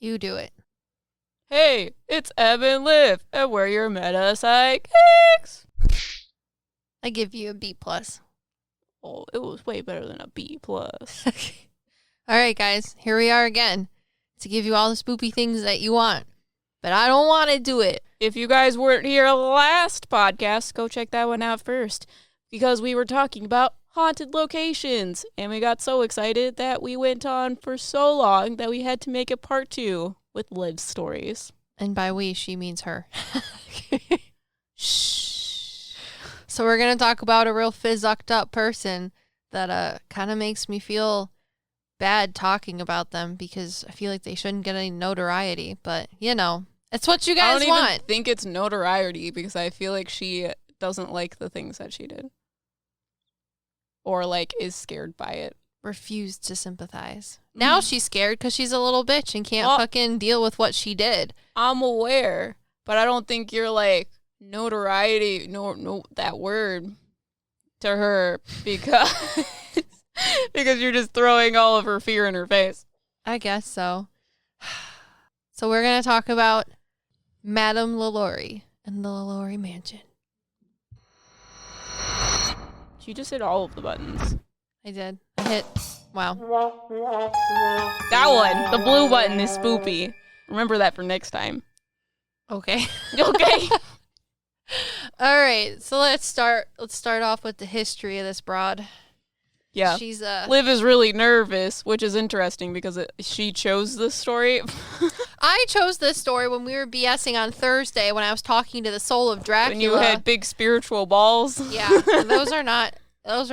You do it. Hey, it's Eb and Liv, and we're your meta psychics. I give you a B+. Oh, it was way better than a B+. All right, guys, here we are again to give you all the spoopy things that you want, but I don't want to do it. If you guys weren't here last podcast, go check that one out first, because we were talking about haunted locations, and we got so excited that we went on for so long that we had to make it part 2 with Liv's stories. And by we, she means her. Shh. So we're going to talk about a real fizzucked up person that kind of makes me feel bad talking about them because I feel like they shouldn't get any notoriety. But, you know, it's what you guys want. I don't even think it's notoriety because I feel like she doesn't like the things that she did. Or, like, is scared by it. Refused to sympathize. Now she's scared because she's a little bitch and can't fucking deal with what she did. I'm aware, but I don't think you're like notoriety, no, that word to her because because you're just throwing all of her fear in her face. I guess so. So we're gonna talk about Madame LaLaurie and the LaLaurie Mansion. She just hit all of the buttons. I did. I hit. Wow. That one, the blue button, is spoopy. Remember that for next time. Okay. Okay. All right. So let's start off with the history of this broad. Yeah. She's Liv is really nervous, which is interesting because she chose this story. I chose this story when we were BSing on Thursday when I was talking to the soul of Dracula. When you had big spiritual balls. Yeah. Those are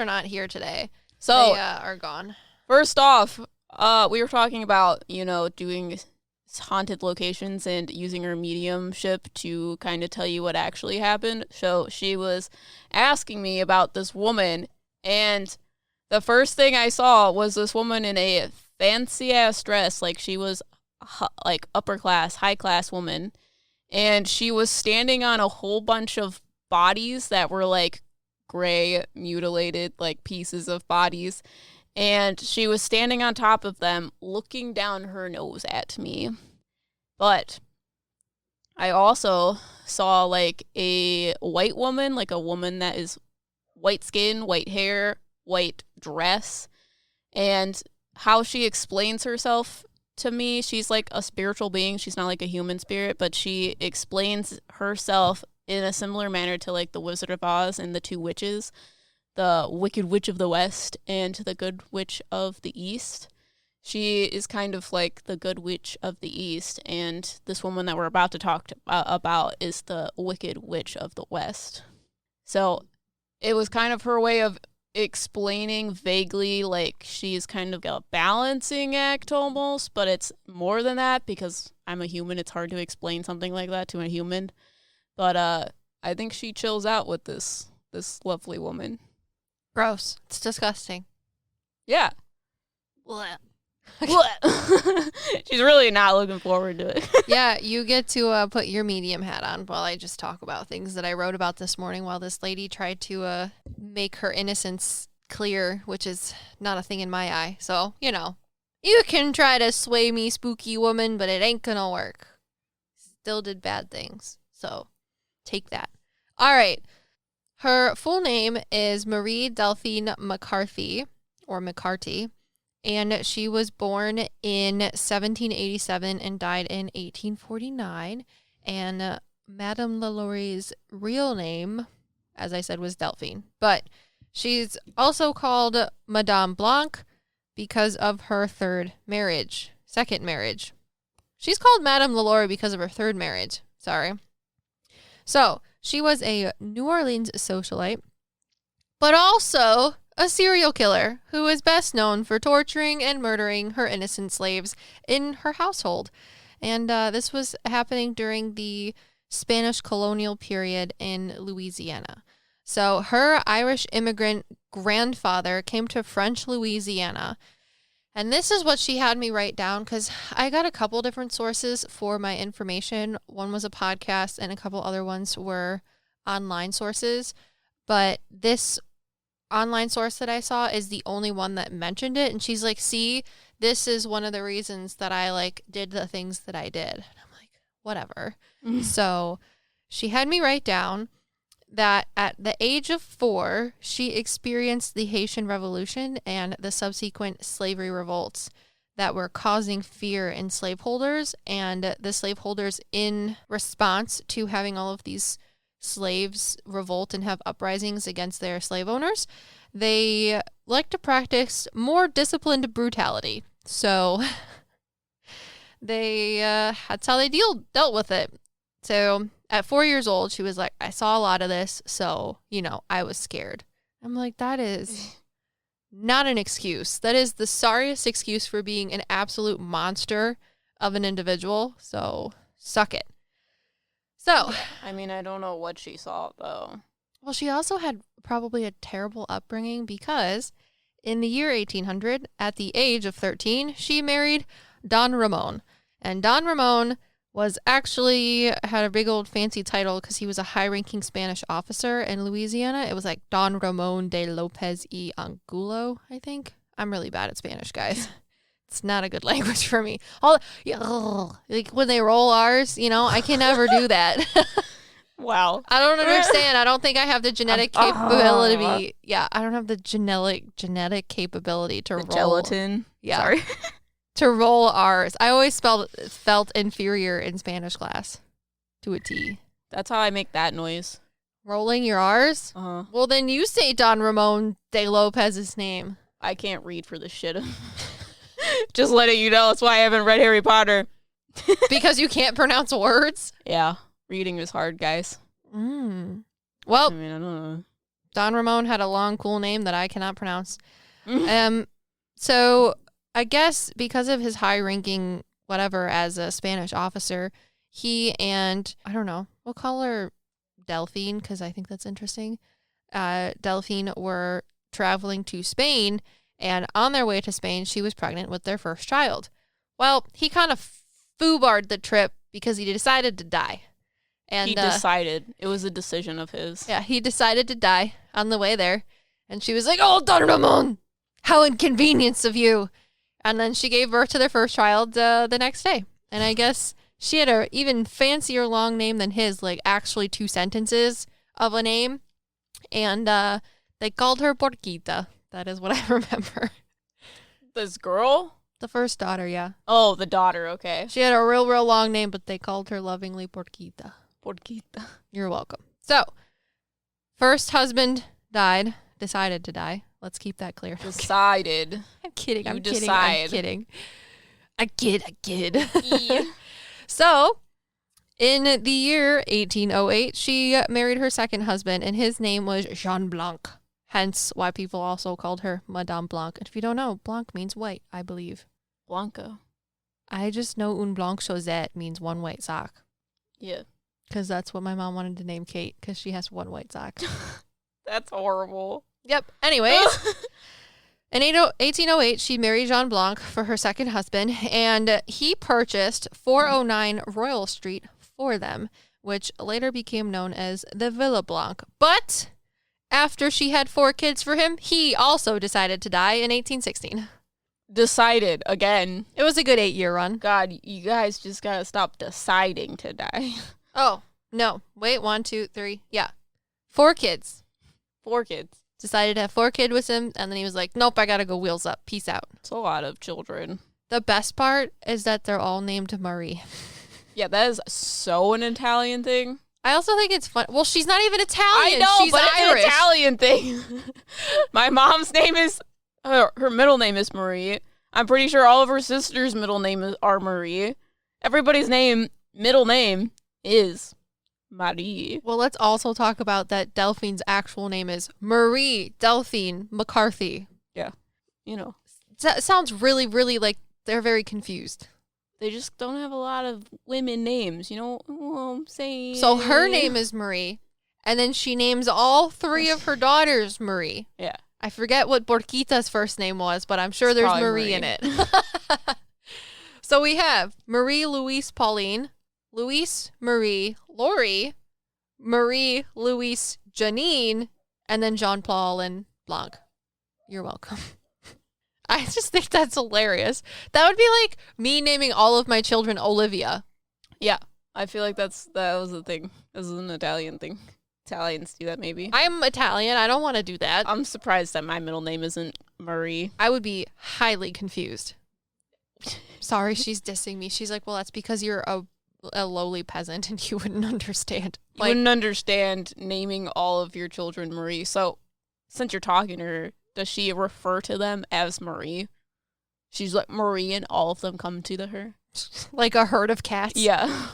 not here today. So they are gone. First off, we were talking about, doing haunted locations and using her mediumship to kind of tell you what actually happened. So she was asking me about this woman, and the first thing I saw was this woman in a fancy-ass dress, like she was like upper-class, high-class woman, and she was standing on a whole bunch of bodies that were like gray, mutilated, like pieces of bodies. And she was standing on top of them, looking down her nose at me. But I also saw, like, a white woman, like a woman that is white skin, white hair, white dress. And how she explains herself to me, she's like a spiritual being. She's not like a human spirit, but she explains herself in a similar manner to, like, the Wizard of Oz and the two witches. The Wicked Witch of the West and the Good Witch of the East. She is kind of like the Good Witch of the East, and this woman that we're about to talk about is the Wicked Witch of the West. So it was kind of her way of explaining vaguely, like she's kind of a balancing act almost, but it's more than that because I'm a human. It's hard to explain something like that to a human. But I think she chills out with this lovely woman. Gross. It's disgusting. Yeah. Blech. She's really not looking forward to it. Yeah, you get to put your medium hat on while I just talk about things that I wrote about this morning while this lady tried to make her innocence clear, which is not a thing in my eye. So, you can try to sway me, spooky woman, but it ain't gonna work. Still did bad things. So, take that. All right. Her full name is Marie Delphine McCarthy, and she was born in 1787 and died in 1849. And Madame LaLaurie's real name, as I said, was Delphine. But she's also called Madame Blanc because of her second marriage. She's called Madame LaLaurie because of her third marriage. Sorry. So, she was a New Orleans socialite, but also a serial killer who is best known for torturing and murdering her innocent slaves in her household. And this was happening during the Spanish colonial period in Louisiana. So her Irish immigrant grandfather came to French Louisiana. And this is what she had me write down because I got a couple different sources for my information. One was a podcast and a couple other ones were online sources. But this online source that I saw is the only one that mentioned it. And she's like, see, this is one of the reasons that I like did the things that I did. And I'm like, whatever. So she had me write down that at the age of 4, she experienced the Haitian Revolution and the subsequent slavery revolts that were causing fear in slaveholders. And the slaveholders, in response to having all of these slaves revolt and have uprisings against their slave owners, they like to practice more disciplined brutality. So that's how they dealt with it. So at 4 years old, she was like, I saw a lot of this, so, I was scared. I'm like, that is not an excuse. That is the sorriest excuse for being an absolute monster of an individual. So suck it. So, I mean, I don't know what she saw, though. Well, she also had probably a terrible upbringing because in the year 1800, at the age of 13, she married Don Ramon. And Don Ramon had a big old fancy title because he was a high-ranking Spanish officer in Louisiana. It was like Don Ramon de Lopez y Angulo, I think. I'm really bad at Spanish, guys. It's not a good language for me. Like when they roll R's, I can never do that. Wow. I don't understand. I don't think I have the genetic capability. Yeah, I don't have the genetic capability to roll. Gelatin. Yeah. Sorry. To roll R's. I always felt inferior in Spanish class to a T. That's how I make that noise. Rolling your R's? Uh-huh. Well, then you say Don Ramon de Lopez's name. I can't read for this shit. Just letting you know. That's why I haven't read Harry Potter. Because you can't pronounce words? Yeah. Reading is hard, guys. Well, I mean, I don't know. Don Ramon had a long, cool name that I cannot pronounce. So I guess because of his high ranking, whatever, as a Spanish officer, he and, I don't know, we'll call her Delphine because I think that's interesting. Delphine were traveling to Spain, and on their way to Spain, she was pregnant with their first child. Well, he kind of foobarred the trip because he decided to die. And he decided. It was a decision of his. Yeah, he decided to die on the way there. And she was like, oh, Don Ramon, how inconvenient of you. And then she gave birth to their first child the next day. And I guess she had a even fancier long name than his, like actually 2 sentences of a name. And they called her Porquita. That is what I remember. This girl? The first daughter, yeah. Oh, the daughter, okay. She had a real long name, but they called her lovingly Porquita. Porquita. You're welcome. So, first husband decided to die. Let's keep that clear. Decided. I'm kidding. I'm kidding. I kid. Yeah. So, in the year 1808, she married her second husband, and his name was Jean Blanc. Hence why people also called her Madame Blanc. And if you don't know, Blanc means white, I believe. Blanco. I just know un blanc chaussette means one white sock. Yeah. Because that's what my mom wanted to name Kate, because she has one white sock. That's horrible. Yep. Anyways, in 1808, she married Jean Blanc for her second husband, and he purchased 409 Royal Street for them, which later became known as the Villa Blanc. But after she had 4 kids for him, he also decided to die in 1816. Decided again. It was a good 8-year run. God, you guys just gotta stop deciding to die. Oh, no. Wait, 1, 2, 3. Yeah. 4 kids. 4 kids. Decided to have 4 kids with him, and then he was like, nope, I gotta go wheels up. Peace out. It's a lot of children. The best part is that they're all named Marie. Yeah, that is so an Italian thing. I also think it's fun. Well, she's not even Italian. I know, she's but Irish. it's an Italian thing. My mom's name is, her middle name is Marie. I'm pretty sure all of her sisters' middle names are Marie. Everybody's middle name is Marie. Well, let's also talk about that Delphine's actual name is Marie Delphine McCarthy. Yeah. You know. That sounds really, really like they're very confused. They just don't have a lot of women names, you know what I'm saying? So her name is Marie, and then she names all 3 of her daughters Marie. Yeah. I forget what Borquita's first name was, but I'm sure there's Marie in it. So we have Marie Louise Pauline, Louise Marie Laurie, Marie Louise Janine, and then Jean Paul and Blanc. You're welcome. I just think that's hilarious. That would be like me naming all of my children Olivia. Yeah, I feel like that was the thing. This is an Italian thing. Italians do that, maybe. I'm Italian. I don't want to do that. I'm surprised that my middle name isn't Marie. I would be highly confused. Sorry, she's dissing me. She's like, well, that's because you're a lowly peasant and you wouldn't understand. You wouldn't understand naming all of your children Marie. So, since you're talking to her, does she refer to them as Marie? She's like Marie and all of them come to her? Like a herd of cats? Yeah.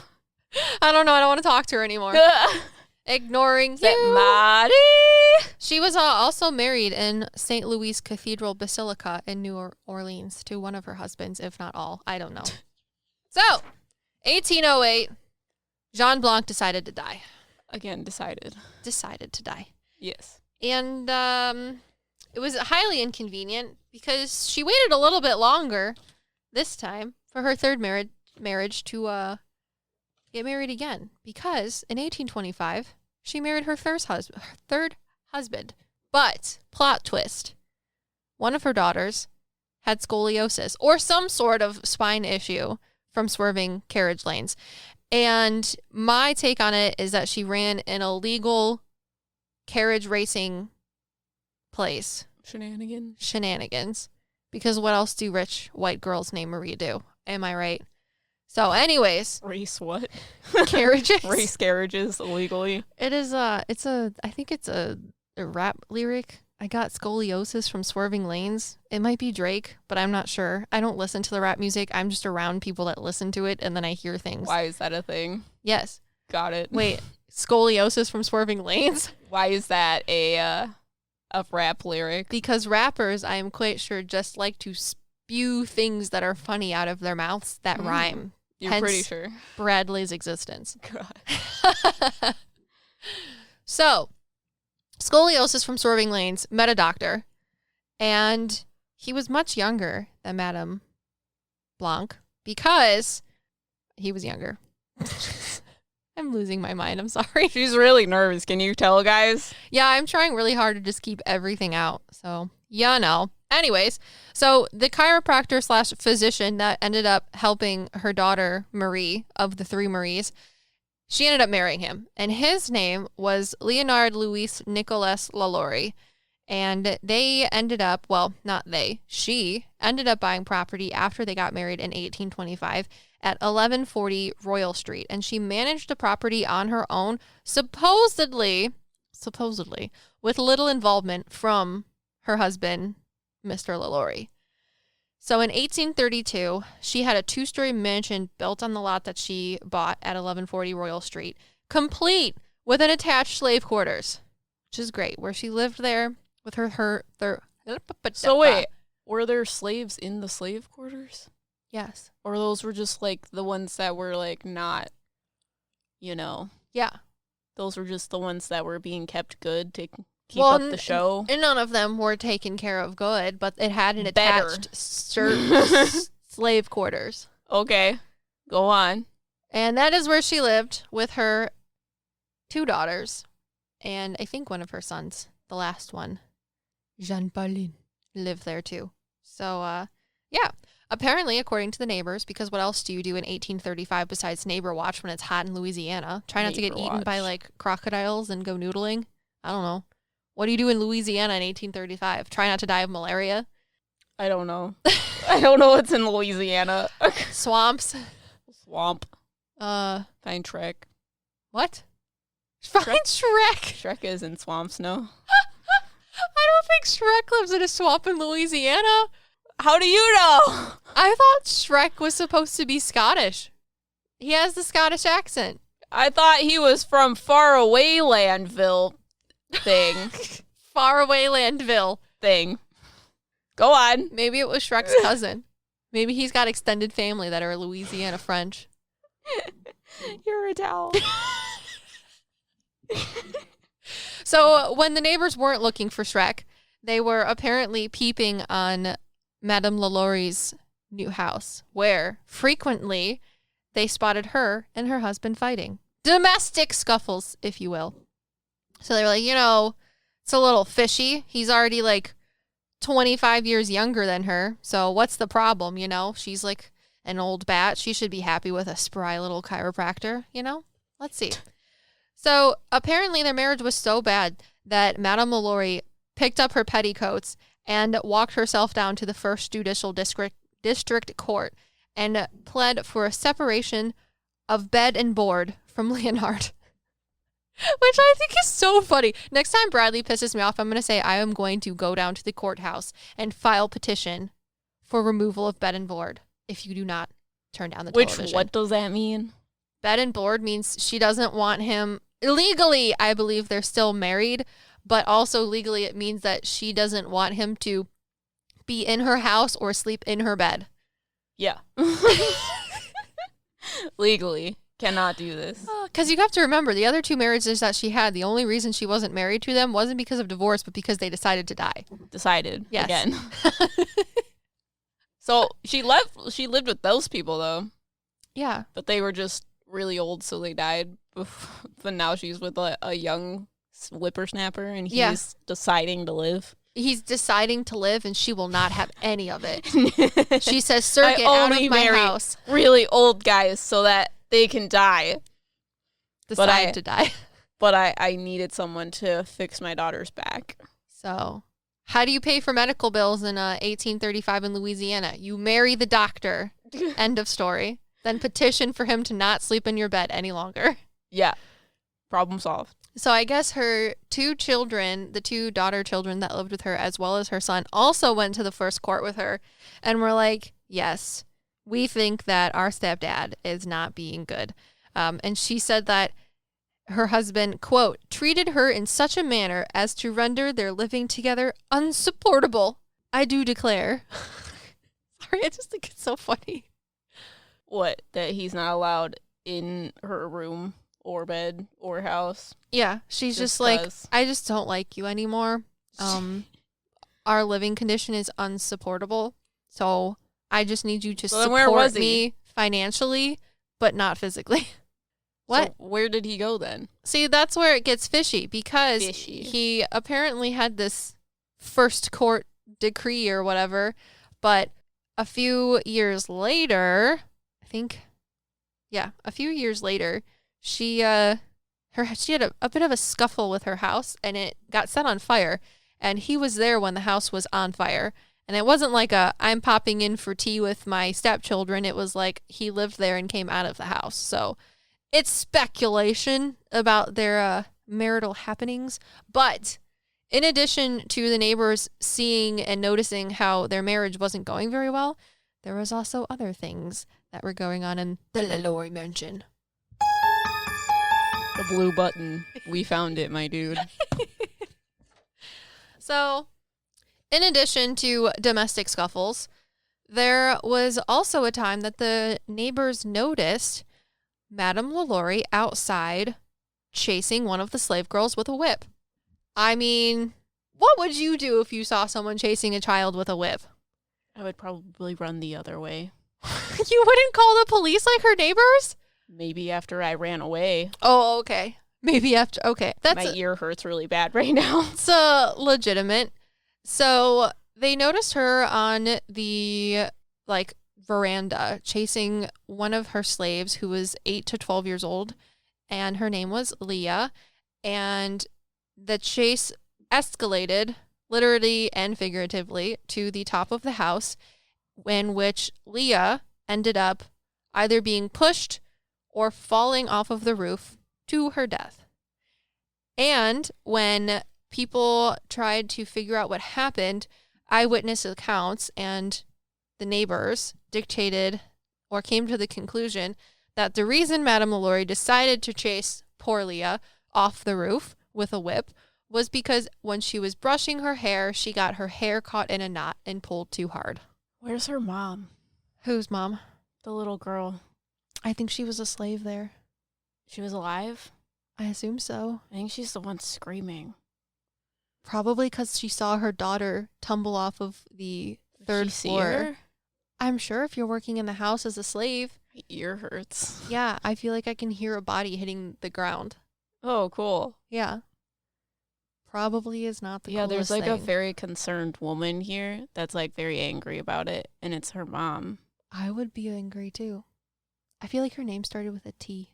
I don't know. I don't want to talk to her anymore. Ignoring you. Marie. She was also married in St. Louis Cathedral Basilica in New Orleans to one of her husbands, if not all. I don't know. So, 1808, Jean Blanc decided to die. Again, decided to die. Yes. And it was highly inconvenient because she waited a little bit longer this time for her third marriage to get married again. Because in 1825, she married her third husband. But, plot twist, one of her daughters had scoliosis or some sort of spine issue from swerving carriage lanes. And my take on it is that she ran an illegal carriage racing place. Shenanigans. Because what else do rich white girls named Marie do? Am I right? So anyways. Race what? Carriages. Race carriages illegally. It is I think it's a rap lyric. I got scoliosis from swerving lanes. It might be Drake, but I'm not sure. I don't listen to the rap music. I'm just around people that listen to it, and then I hear things. Why is that a thing? Yes. Got it. Wait, scoliosis from swerving lanes? Why is that a rap lyric? Because rappers, I am quite sure, just like to spew things that are funny out of their mouths that rhyme. You're pretty sure. Bradley's existence. God. So, scoliosis from swerving lanes, met a doctor, and he was much younger than Madame Blanc because he was younger. I'm losing my mind. I'm sorry. She's really nervous. Can you tell, guys? Yeah, I'm trying really hard to just keep everything out. So, yeah, no. Anyways, so the chiropractor / physician that ended up helping her daughter, Marie, of the three Maries, she ended up marrying him. And his name was Leonard Louis Nicolas LaLaurie. And they ended up, well, not they, she ended up buying property after they got married in 1825 at 1140 Royal Street. And she managed the property on her own, supposedly, with little involvement from her husband, Mr. LaLaurie. So in 1832, she had a 2-story mansion built on the lot that she bought at 1140 Royal Street, complete with an attached slave quarters, which is great, where she lived there with her So wait, were there slaves in the slave quarters? Yes. Or those were just like the ones that were like not, Yeah. Those were just the ones that were being kept good to keep up the show. And none of them were taken care of good, but it had an Better. attached slave quarters. Okay, go on. And that is where she lived with her 2 daughters and I think one of her sons, the last one, Jean-Pauline, lived there too. So, yeah. Apparently, according to the neighbors, because what else do you do in 1835 besides neighbor watch when it's hot in Louisiana? Try not to get eaten by, like, crocodiles and go noodling? I don't know. What do you do in Louisiana in 1835? Try not to die of malaria? I don't know. I don't know what's in Louisiana. Swamps? Swamp. Find Shrek. What? Find Shrek? Shrek is in swamps, no? I don't think Shrek lives in a swamp in Louisiana. How do you know? I thought Shrek was supposed to be Scottish. He has the Scottish accent. I thought he was from faraway Landville thing. Faraway Landville thing. Go on. Maybe it was Shrek's cousin. Maybe he's got extended family that are Louisiana French. You're a towel. So when the neighbors weren't looking for Shrek, they were apparently peeping on Madame LaLaurie's new house, where frequently they spotted her and her husband fighting. Domestic scuffles, if you will. So they were like, It's a little fishy. He's already like 25 years younger than her. So what's the problem, you know? She's like an old bat. She should be happy with a spry little chiropractor, you know? Let's see. So apparently their marriage was so bad that Madame LaLaurie picked up her petticoats and walked herself down to the first judicial district court and pled for a separation of bed and board from Leonard. Which I think is so funny. Next time Bradley pisses me off, I'm going to say I am going to go down to the courthouse and file petition for removal of bed and board if you do not turn down the television. What does that mean? Bed and board means she doesn't want him. Legally, I believe they're still married, but also legally it means that she doesn't want him to be in her house or sleep in her bed. Yeah. Legally. Cannot do this. Because you have to remember, the other two marriages that she had, the only reason she wasn't married to them wasn't because of divorce, but because they decided to die. Decided. Yes. Again. So she lived with those people, though. Yeah. But they were just really old, so they died. But now she's with a young whippersnapper, and he's deciding to live. He's deciding to live, and she will not have any of it. She says, "Sir, get out of my house." Really old guys so that they can die. Decide to die. But I needed someone to fix my daughter's back. So, how do you pay for medical bills in 1835 in Louisiana? You marry the doctor. End of story. Then petition for him to not sleep in your bed any longer. Yeah. Problem solved. So I guess her two children, the two daughter children that lived with her, as well as her son, also went to the first court with her and were like, yes, we think that our stepdad is not being good. And she said that her husband, quote, treated her in such a manner as to render their living together unsupportable. I do declare. Sorry, I just think it's so funny. What? That he's not allowed in her room or bed or house? Yeah, she's just like, I just don't like you anymore. Our living condition is unsupportable. So I just need you to support me financially, but not physically. What? So where did he go then? See, that's where it gets fishy because he apparently had this first court decree or whatever, but a few years later, she had a bit of a scuffle with her house and it got set on fire, and he was there when the house was on fire. And it wasn't like I'm popping in for tea with my stepchildren. It was like he lived there and came out of the house. So it's speculation about their marital happenings. But in addition to the neighbors seeing and noticing how their marriage wasn't going very well, there was also other things that were going on in the LaLaurie Mansion. The blue button. We found it, my dude. So, in addition to domestic scuffles, there was also a time that the neighbors noticed Madame LaLaurie outside chasing one of the slave girls with a whip. I mean, what would you do if you saw someone chasing a child with a whip? I would probably run the other way. You wouldn't call the police like her neighbors? Maybe after I ran away. Oh, okay. Maybe after. Okay. My ear hurts really bad right now. It's legitimate. So they noticed her on the veranda chasing one of her slaves who was 8 to 12 years old, and her name was Leah. And the chase escalated literally and figuratively to the top of the house, in which Leah ended up either being pushed or falling off of the roof to her death. And when people tried to figure out what happened, eyewitness accounts and the neighbors dictated or came to the conclusion that the reason Madame LaLaurie decided to chase poor Leah off the roof with a whip was because when she was brushing her hair, she got her hair caught in a knot and pulled too hard. Where's her mom? Whose mom? The little girl. I think she was a slave there. She was alive? I assume so. I think she's the one screaming. Probably because she saw her daughter tumble off of the third floor. Her? I'm sure if you're working in the house as a slave. My ear hurts. Yeah, I feel like I can hear a body hitting the ground. Oh, cool. Yeah. probably is not the Yeah, coolest there's like a thing. very concerned woman here that's like very angry about it, and it's her mom. I would be angry too. I feel like her name started with a T.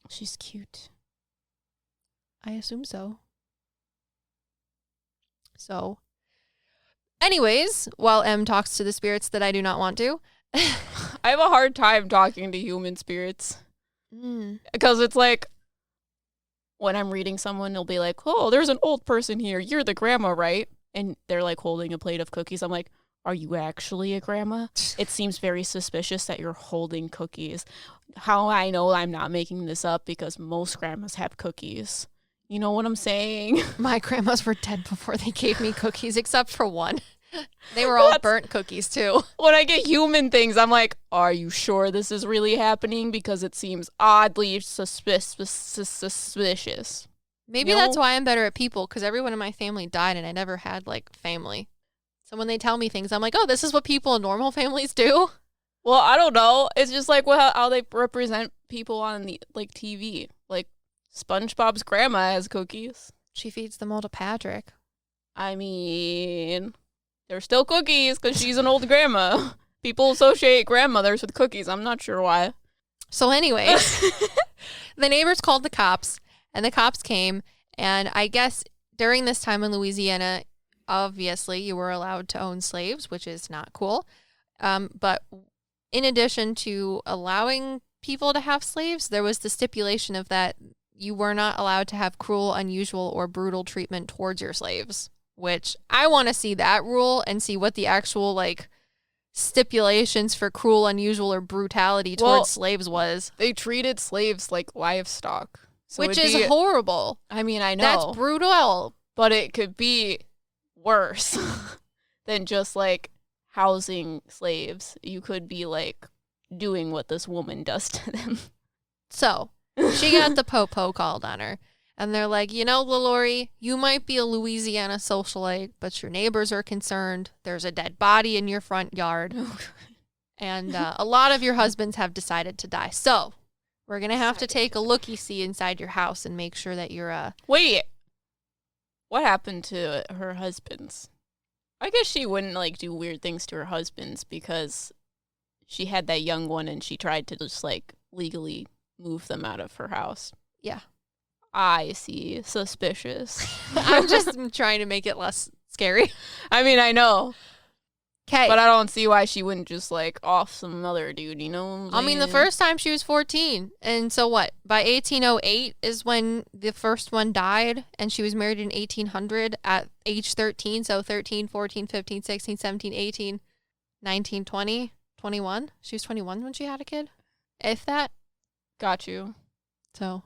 She's cute. I assume so. So, anyways, while M talks to the spirits that I do not want to. I have a hard time talking to human spirits. Because it's like, when I'm reading someone, they'll be like, oh, there's an old person here. You're the grandma, right? And they're like holding a plate of cookies. I'm like, are you actually a grandma? It seems very suspicious that you're holding cookies. How I know I'm not making this up because most grandmas have cookies. You know what I'm saying? My grandmas were dead before they gave me cookies, except for one. They were all burnt cookies, too. When I get human things, I'm like, are you sure this is really happening? Because it seems oddly suspicious. Maybe that's why I'm better at people, because everyone in my family died and I never had, like, family. So when they tell me things, I'm like, oh, this is what people in normal families do? Well, I don't know. It's just like how they represent people on the like TV. Like, SpongeBob's grandma has cookies. She feeds them all to Patrick. I mean, they're still cookies because she's an old grandma. People associate grandmothers with cookies. I'm not sure why. So anyways, the neighbors called the cops, and the cops came, and I guess during this time in Louisiana, obviously you were allowed to own slaves, which is not cool. But in addition to allowing people to have slaves, there was the stipulation of that you were not allowed to have cruel, unusual, or brutal treatment towards your slaves, which I want to see that rule and see what the actual, like, stipulations for cruel, unusual, or brutality towards slaves was. They treated slaves like livestock. So which is horrible. I mean, I know. That's brutal. But it could be worse than just, like, housing slaves. You could be, like, doing what this woman does to them. So, she got the po-po called on her. And they're like, you know, LaLaurie, you might be a Louisiana socialite, but your neighbors are concerned. There's a dead body in your front yard. And a lot of your husbands have decided to die. So, we're going to have to take a looky-see inside your house and make sure that you're... Wait. What happened to her husbands? I guess she wouldn't, like, do weird things to her husbands because she had that young one and she tried to just, like, legally move them out of her house. Yeah. I see. Suspicious. I'm just trying to make it less scary. I mean, I know. Okay. But I don't see why she wouldn't just, like, off some other dude, you know? I mean, the first time she was 14. And so what? By 1808 is when the first one died. And she was married in 1800 at age 13. So 13, 14, 15, 16, 17, 18, 19, 20, 21. She was 21 when she had a kid. If that. Got you. So.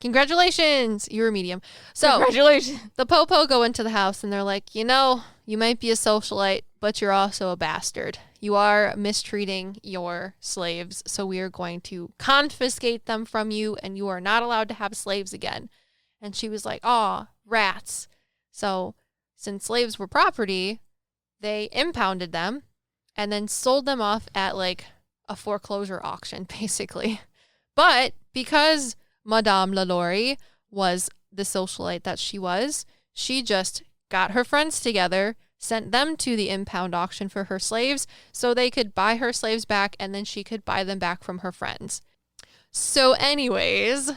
Congratulations, you're a medium. So, congratulations. The po-po go into the house and they're like, you know, you might be a socialite, but you're also a bastard. You are mistreating your slaves, so we are going to confiscate them from you, and you are not allowed to have slaves again. And she was like, aw, rats. So, since slaves were property, they impounded them and then sold them off at, like, a foreclosure auction, basically. But because Madame LaLaurie was the socialite that she was, she just got her friends together, sent them to the impound auction for her slaves so they could buy her slaves back and then she could buy them back from her friends. So anywho,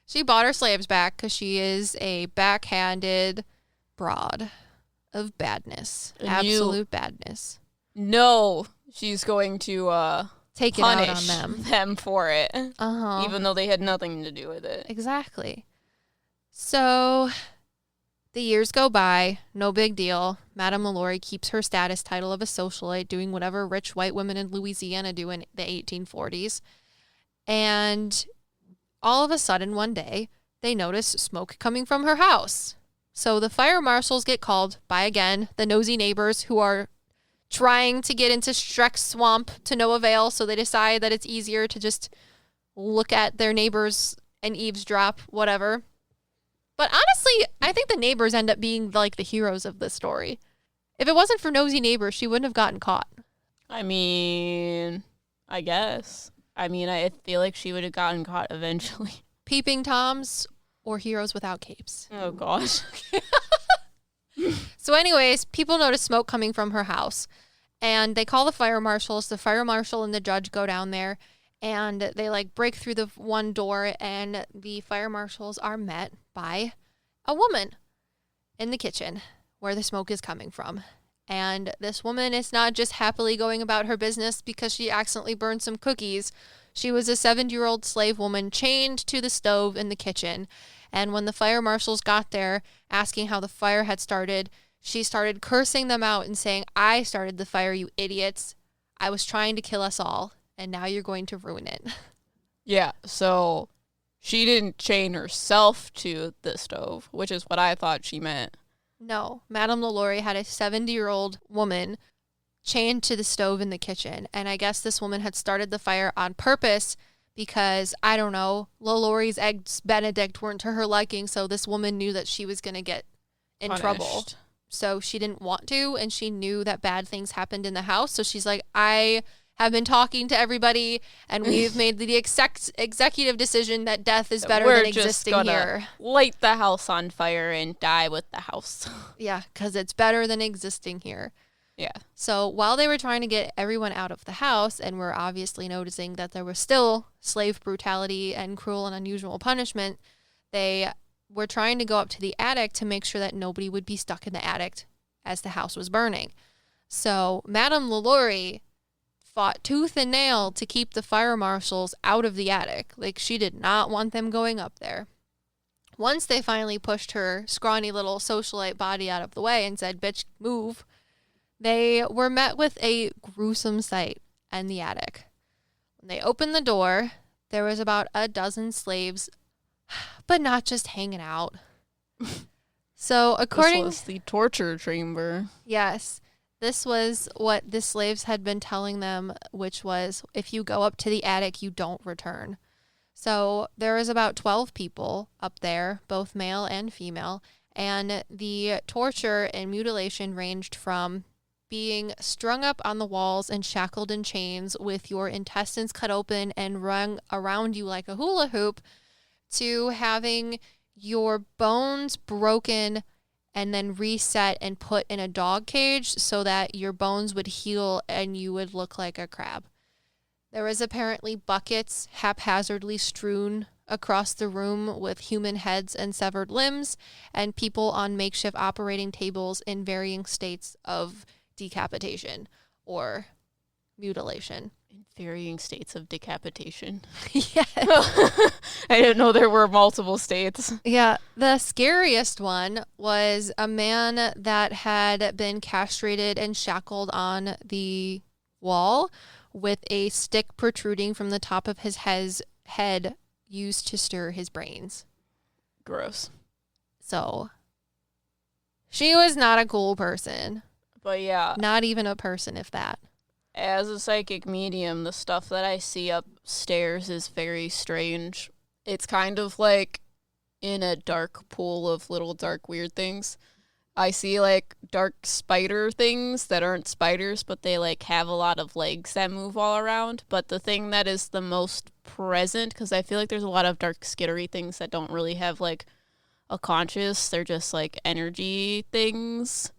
she bought her slaves back because she is a backhanded broad of badness. Absolute badness. No, she's going to take it out on them for it. Uh-huh. Even though they had nothing to do with it. Exactly. So the years go by, no big deal. Madame LaLaurie keeps her status title of a socialite, doing whatever rich white women in Louisiana do in the 1840s. And all of a sudden, one day, they notice smoke coming from her house. So the fire marshals get called by, again, the nosy neighbors who are trying to get into Shrek's swamp to no avail, so they decide that it's easier to just look at their neighbors and eavesdrop, whatever. But honestly, I think the neighbors end up being like the heroes of this story. If it wasn't for nosy neighbors, she wouldn't have gotten caught. I mean, I guess. I mean, I feel like she would have gotten caught eventually. Peeping Toms or heroes without capes. Oh, gosh. So anyways, people notice smoke coming from her house, and they call the fire marshals. The fire marshal and the judge go down there, and they like break through the one door, and the fire marshals are met by a woman in the kitchen where the smoke is coming from. And this woman is not just happily going about her business because she accidentally burned some cookies. She was a 70-year-old slave woman chained to the stove in the kitchen. And when the fire marshals got there asking how the fire had started, she started cursing them out and saying, "I started the fire, you idiots. I was trying to kill us all, and now you're going to ruin it." Yeah, so she didn't chain herself to the stove, which is what I thought she meant. No, Madame LaLaurie had a 70-year-old woman chained to the stove in the kitchen. And I guess this woman had started the fire on purpose because, I don't know, LaLaurie's eggs Benedict weren't to her liking. So this woman knew that she was going to get in trouble. So she didn't want to. And she knew that bad things happened in the house. So she's like, I have been talking to everybody, and we've made the executive decision that death is better than existing here. Light the house on fire and die with the house. Yeah, because it's better than existing here. Yeah. So while they were trying to get everyone out of the house, and were obviously noticing that there was still slave brutality and cruel and unusual punishment, they were trying to go up to the attic to make sure that nobody would be stuck in the attic as the house was burning. So Madame LaLaurie fought tooth and nail to keep the fire marshals out of the attic. Like, she did not want them going up there. Once they finally pushed her scrawny little socialite body out of the way and said, "Bitch, move," they were met with a gruesome sight in the attic. When they opened the door, there was about a dozen slaves, but not just hanging out. So according... This was the torture chamber. Yes. This was what the slaves had been telling them, which was, if you go up to the attic, you don't return. So there was about 12 people up there, both male and female, and the torture and mutilation ranged from being strung up on the walls and shackled in chains with your intestines cut open and rung around you like a hula hoop, to having your bones broken and then reset and put in a dog cage so that your bones would heal and you would look like a crab. There was apparently buckets haphazardly strewn across the room with human heads and severed limbs, and people on makeshift operating tables in varying states of decapitation or mutilation. In varying states of decapitation. Yeah. I didn't know there were multiple states. Yeah. The scariest one was a man that had been castrated and shackled on the wall with a stick protruding from the top of his head used to stir his brains. Gross. So, she was not a cool person. But yeah. Not even a person, if that. As a psychic medium, the stuff that I see upstairs is very strange. It's kind of like in a dark pool of little dark weird things. I see like dark spider things that aren't spiders, but they like have a lot of legs that move all around. But the thing that is the most present, because I feel like there's a lot of dark skittery things that don't really have like a conscious, they're just like energy things.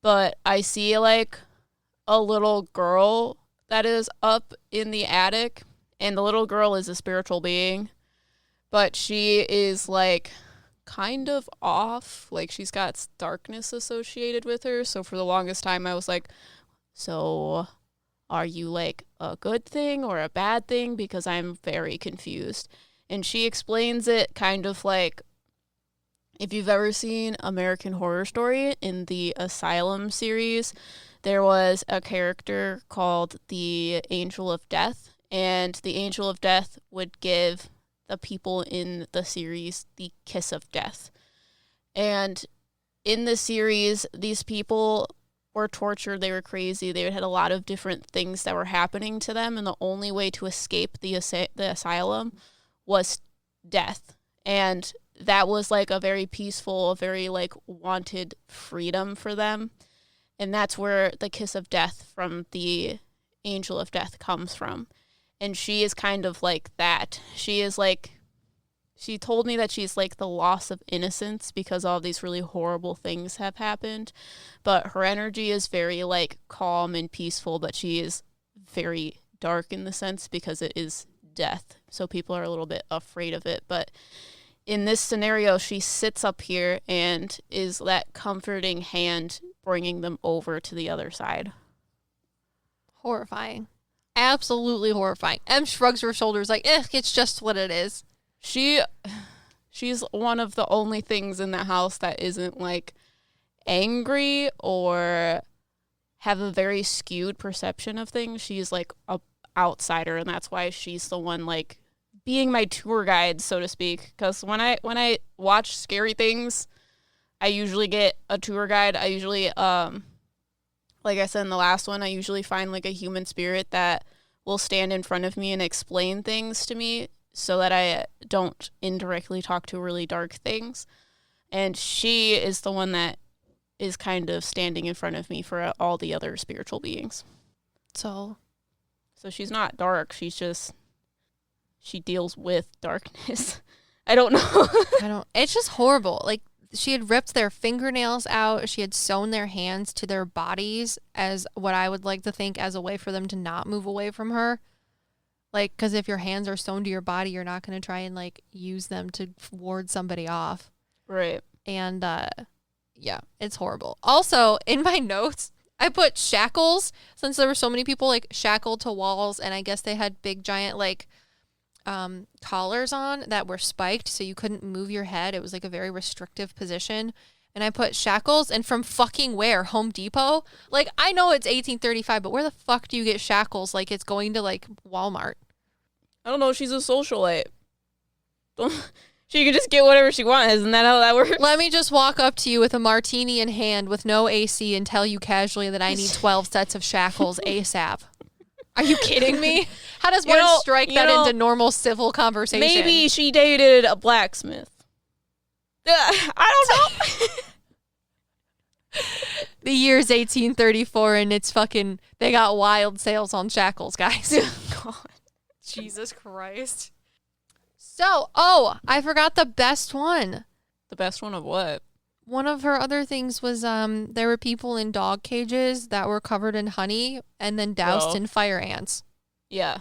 But I see like a little girl that is up in the attic, and the little girl is a spiritual being, but she is like kind of off, like she's got darkness associated with her. So for the longest time I was like, so are you like a good thing or a bad thing, because I'm very confused. And she explains it kind of like, if you've ever seen American Horror Story, in the Asylum series, there was a character called the Angel of Death, and the Angel of Death would give the people in the series the kiss of death. And in the series, these people were tortured, they were crazy, they had a lot of different things that were happening to them, and the only way to escape the asylum was death. And that was like a very peaceful, very like wanted freedom for them. And that's where the kiss of death from the Angel of Death comes from. And she is kind of like that. She is like, She told me that she's like the loss of innocence because all these really horrible things have happened. But her energy is very like calm and peaceful, but she is very dark in the sense because it is death. So people are a little bit afraid of it. But in this scenario, she sits up here and is that comforting hand bringing them over to the other side. Horrifying. Absolutely horrifying. Em shrugs her shoulders like, it's just what it is. She's one of the only things in the house that isn't like angry or have a very skewed perception of things. She's like a outsider, and that's why she's the one like being my tour guide, so to speak. Because when I watch scary things, I usually get a tour guide. I usually like I said in the last one, I usually find like a human spirit that will stand in front of me and explain things to me so that I don't indirectly talk to really dark things. And she is the one that is kind of standing in front of me for all the other spiritual beings. So she's not dark. She deals with darkness. I don't know. It's just horrible. Like, she had ripped their fingernails out. She had sewn their hands to their bodies as what I would like to think as a way for them to not move away from her. Like, because if your hands are sewn to your body, you're not going to try and, like, use them to ward somebody off. Right. And, yeah, it's horrible. Also, in my notes, I put shackles, since there were so many people, like, shackled to walls, and I guess they had big, giant, like, collars on that were spiked, so you couldn't move your head. It was, like, a very restrictive position. And I put shackles, and from fucking where? Home Depot? Like, I know it's 1835, but where the fuck do you get shackles? Like, it's going to, like, Walmart. I don't know. She's a socialite. She can just get whatever she wants. Isn't that how that works? Let me just walk up to you with a martini in hand with no AC and tell you casually that I need 12 sets of shackles ASAP. Are you kidding me? How does one strike that into normal civil conversation? Maybe she dated a blacksmith. I don't know. The year's 1834 and it's fucking, they got wild sales on shackles, guys. God. Jesus Christ. So, I forgot the best one. The best one of what? One of her other things was there were people in dog cages that were covered in honey and then doused in fire ants. Yeah.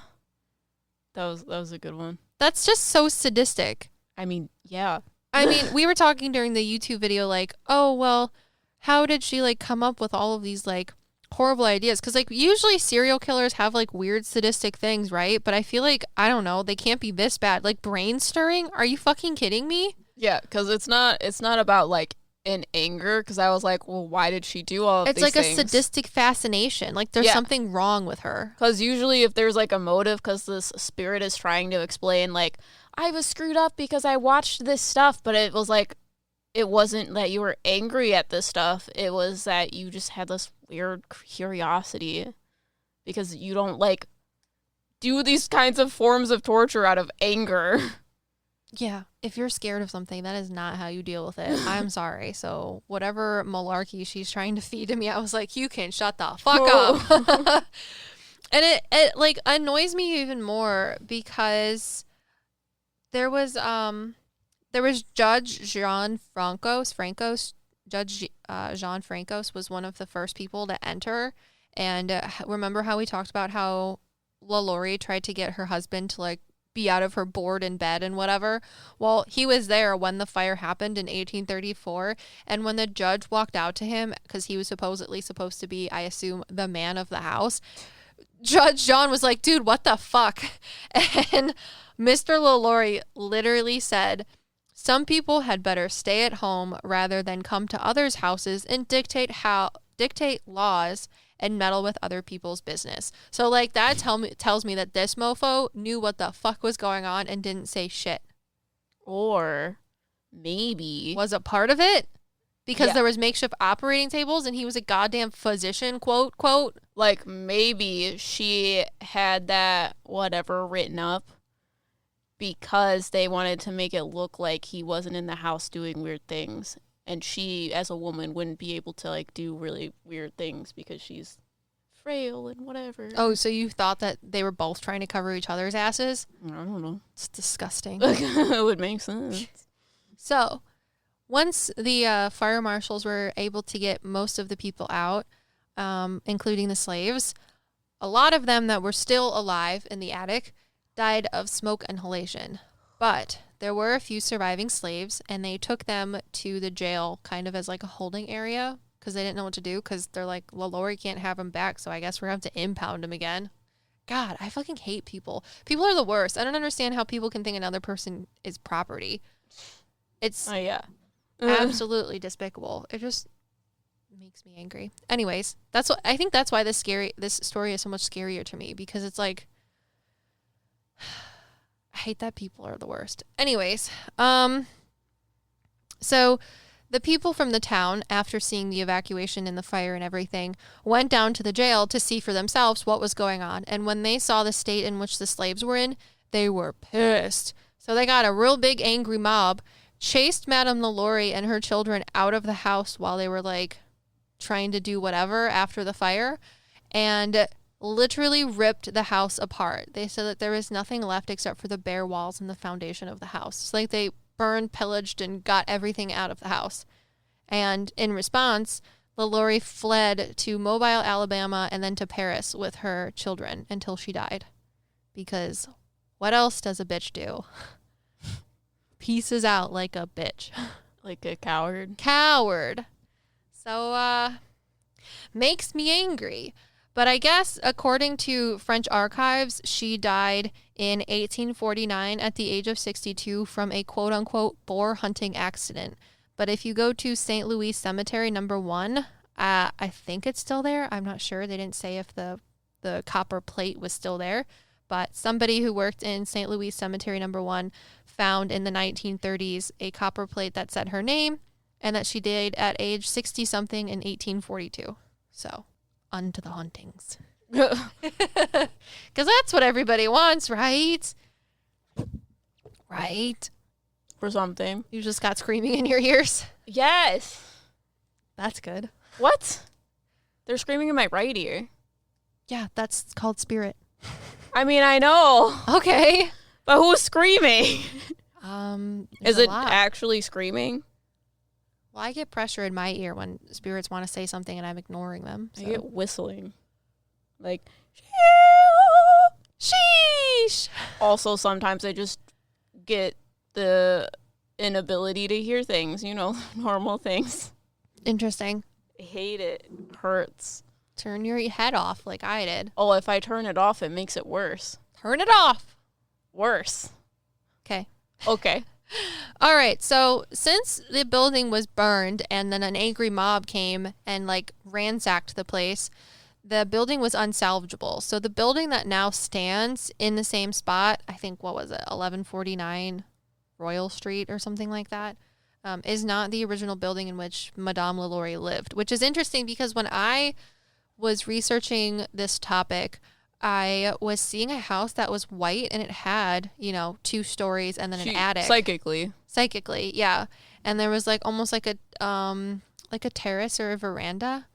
That was a good one. That's just so sadistic. I mean, yeah. I mean, we were talking during the YouTube video like, oh, well, how did she like come up with all of these like horrible ideas? Because like usually serial killers have like weird sadistic things, right? But I feel like, I don't know, they can't be this bad. Like brain stirring? Are you fucking kidding me? Yeah, because it's not about like in anger, because I was like, well, why did she do all of these things? It's like a sadistic fascination. Like there's something wrong with her. Because usually if there's like a motive, because this spirit is trying to explain like, I was screwed up because I watched this stuff, but it was like, it wasn't that you were angry at this stuff. It was that you just had this weird curiosity because you don't like do these kinds of forms of torture out of anger. Yeah, if you're scared of something, that is not how you deal with it. I'm sorry. So whatever malarkey she's trying to feed to me, I was like, you can shut the fuck up. And it like annoys me even more because there was Judge Jean Francos. Judge Jean Francos was one of the first people to enter. And remember how we talked about how LaLaurie tried to get her husband to like be out of her board in bed and whatever? Well, he was there when the fire happened in 1834. And when the judge walked out to him, because he was supposedly supposed to be, I assume, the man of the house, Judge John was like, dude, what the fuck? And Mr. LaLaurie literally said, some people had better stay at home rather than come to others' houses and dictate laws and meddle with other people's business. So, like, that tells me that this mofo knew what the fuck was going on and didn't say shit. Or maybe was a part of it because there was makeshift operating tables and he was a goddamn physician, quote. Like, maybe she had that whatever written up because they wanted to make it look like he wasn't in the house doing weird things. And she, as a woman, wouldn't be able to, like, do really weird things because she's frail and whatever. Oh, so you thought that they were both trying to cover each other's asses? I don't know. It's disgusting. It would make sense. So, once the fire marshals were able to get most of the people out, including the slaves, a lot of them that were still alive in the attic died of smoke inhalation. But there were a few surviving slaves, and they took them to the jail kind of as like a holding area because they didn't know what to do because they're like, LaLaurie can't have him back, so I guess we're going to have to impound him again. God, I fucking hate people. People are the worst. I don't understand how people can think another person is property. It's absolutely despicable. It just makes me angry. Anyways, I think that's why this story is so much scarier to me, because it's like, I hate that people are the worst. Anyways, so the people from the town, after seeing the evacuation and the fire and everything, went down to the jail to see for themselves what was going on. And when they saw the state in which the slaves were in, they were pissed. So they got a real big angry mob, chased Madame LaLaurie and her children out of the house while they were like trying to do whatever after the fire, and literally ripped the house apart. They said that there was nothing left except for the bare walls and the foundation of the house. It's like they burned, pillaged, and got everything out of the house. And in response, LaLaurie fled to Mobile, Alabama, and then to Paris with her children until she died. Because what else does a bitch do? Pieces out like a bitch. Like a coward. Coward. So, makes me angry. But I guess, according to French archives, she died in 1849 at the age of 62 from a quote-unquote boar hunting accident. But if you go to St. Louis Cemetery No. 1, I think it's still there. I'm not sure. They didn't say if the copper plate was still there. But somebody who worked in St. Louis Cemetery No. 1 found in the 1930s a copper plate that said her name and that she died at age 60-something in 1842. So, on to the hauntings. Because that's what everybody wants, right? Right? For something. You just got screaming in your ears? Yes. That's good. What? They're screaming in my right ear. Yeah, that's called spirit. I mean, I know. Okay. But who's screaming? Is it lot. actually screaming? Well, I get pressure in my ear when spirits want to say something and I'm ignoring them. So. I get whistling. Like, sheesh. Also, sometimes I just get the inability to hear things, normal things. Interesting. I hate it. It hurts. Turn your head off like I did. Oh, if I turn it off, it makes it worse. Turn it off. Worse. Okay. Okay. All right. So since the building was burned and then an angry mob came and ransacked the place, the building was unsalvageable. So the building that now stands in the same spot, I think, 1149 Royal Street or something like that, is not the original building in which Madame LaLaurie lived, which is interesting because when I was researching this topic, I was seeing a house that was white and it had, 2 stories and then an attic. Psychically, yeah. And there was almost like a terrace or a veranda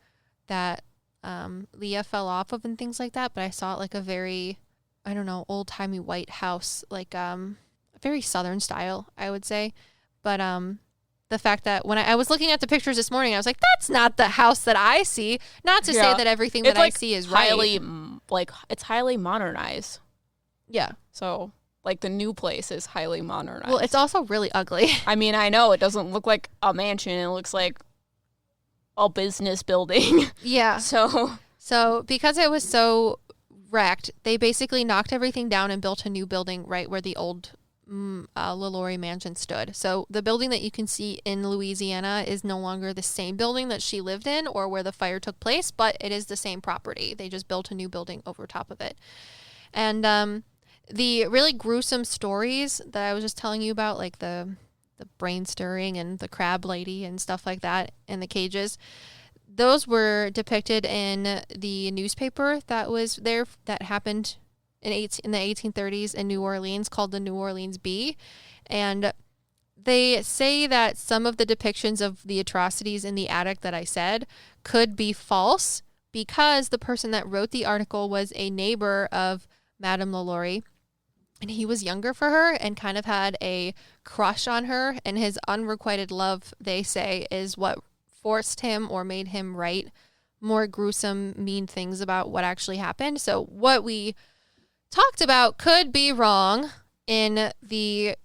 that Leah fell off of and things like that. But I saw it like a very, I don't know, old timey white house, very Southern style, I would say. But the fact that when I was looking at the pictures this morning, I was like, that's not the house that I see. Not to say that everything that I see is highly, right. It's highly modernized. Yeah. So, the new place is highly modernized. Well, it's also really ugly. I mean, I know it doesn't look like a mansion. It looks like a business building. Yeah. So because it was so wrecked, they basically knocked everything down and built a new building right where the old LaLaurie Mansion stood. So the building that you can see in Louisiana is no longer the same building that she lived in or where the fire took place, but it is the same property. They just built a new building over top of it. And the really gruesome stories that I was just telling you about, like the brain stirring and the crab lady and stuff like that in the cages, those were depicted in the newspaper that was there that happened in the 1830s in New Orleans, called the New Orleans Bee. And they say that some of the depictions of the atrocities in the attic that I said could be false because the person that wrote the article was a neighbor of Madame LaLaurie, and he was younger for her and kind of had a crush on her, and his unrequited love, they say, is what forced him or made him write more gruesome, mean things about what actually happened. So what we talked about could be wrong in the...